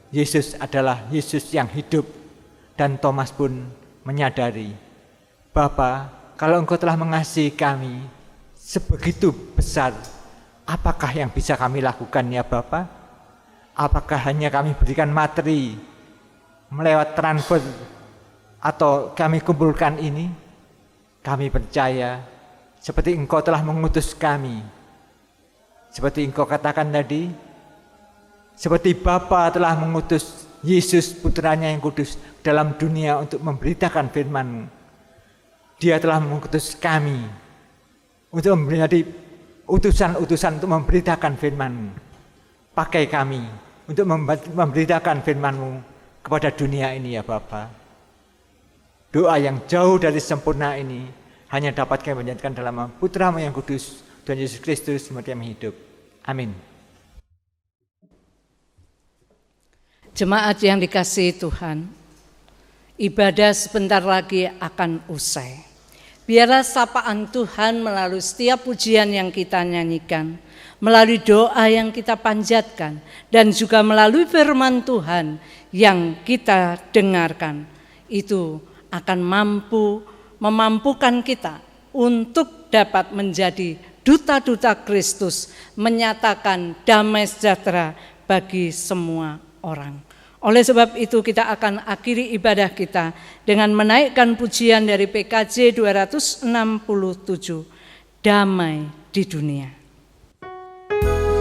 Yesus adalah Yesus yang hidup. Dan Thomas pun menyadari, Bapa, kalau Engkau telah mengasihi kami sebegitu besar, apakah yang bisa kami lakukan ya Bapa? Apakah hanya kami berikan materi melewat transfer atau kami kumpulkan ini? Kami percaya seperti Engkau telah mengutus kami. Seperti Engkau katakan tadi, seperti Bapa telah mengutus Yesus putranya yang kudus dalam dunia untuk memberitakan firman-Mu. Dia telah mengutus kami untuk menjadi utusan-utusan untuk memberitakan firman-Mu. Pakai kami untuk memberitakan firman-Mu kepada dunia ini ya Bapa. Doa yang jauh dari sempurna ini hanya dapat kami panjatkan dalam nama Putra-Mu yang kudus, Tuhan Yesus Kristus, yang hidup. Amin. Jemaat yang dikasihi Tuhan, ibadah sebentar lagi akan usai. Biarlah sapaan Tuhan melalui setiap pujian yang kita nyanyikan, melalui doa yang kita panjatkan, dan juga melalui firman Tuhan yang kita dengarkan, itu akan memampukan kita untuk dapat menjadi duta-duta Kristus, menyatakan damai sejahtera bagi semua orang. Oleh sebab itu kita akan akhiri ibadah kita dengan menaikkan pujian dari PKJ 267, Damai di Dunia. Perintahnya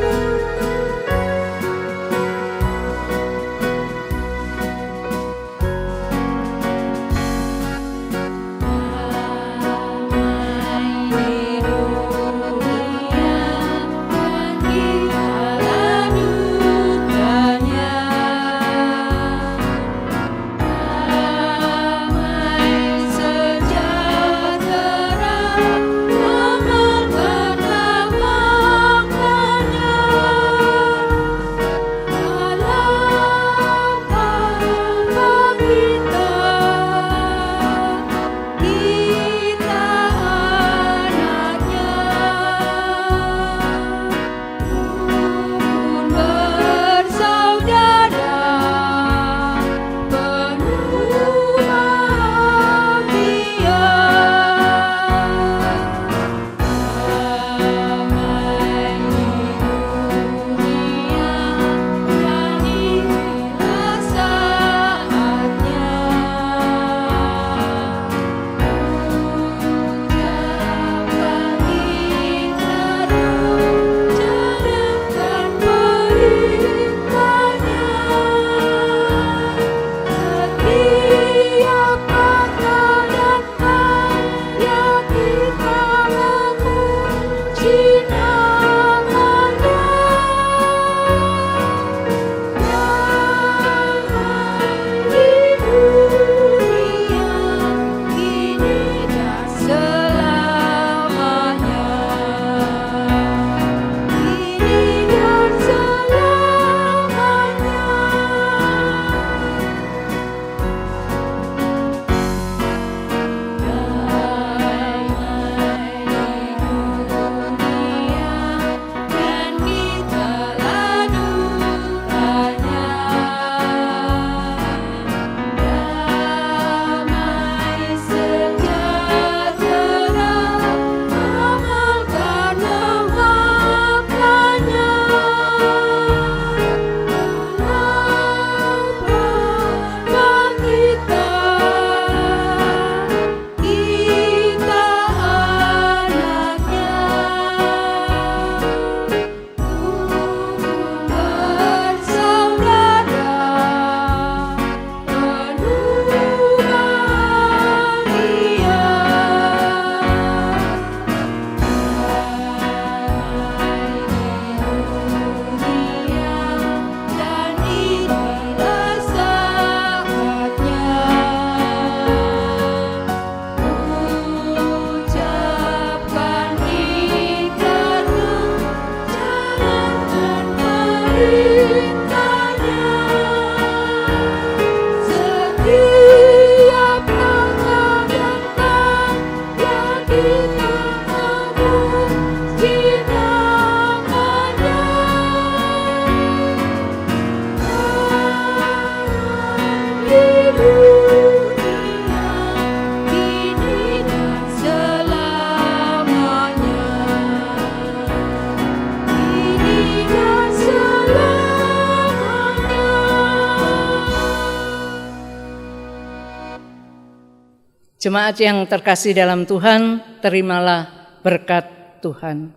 Jemaat yang terkasih dalam Tuhan, terimalah berkat Tuhan.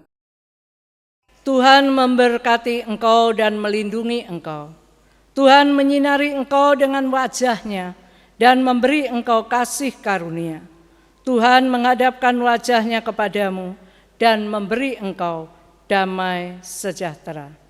Tuhan memberkati engkau dan melindungi engkau. Tuhan menyinari engkau dengan wajah-Nya dan memberi engkau kasih karunia. Tuhan menghadapkan wajah-Nya kepadamu dan memberi engkau damai sejahtera.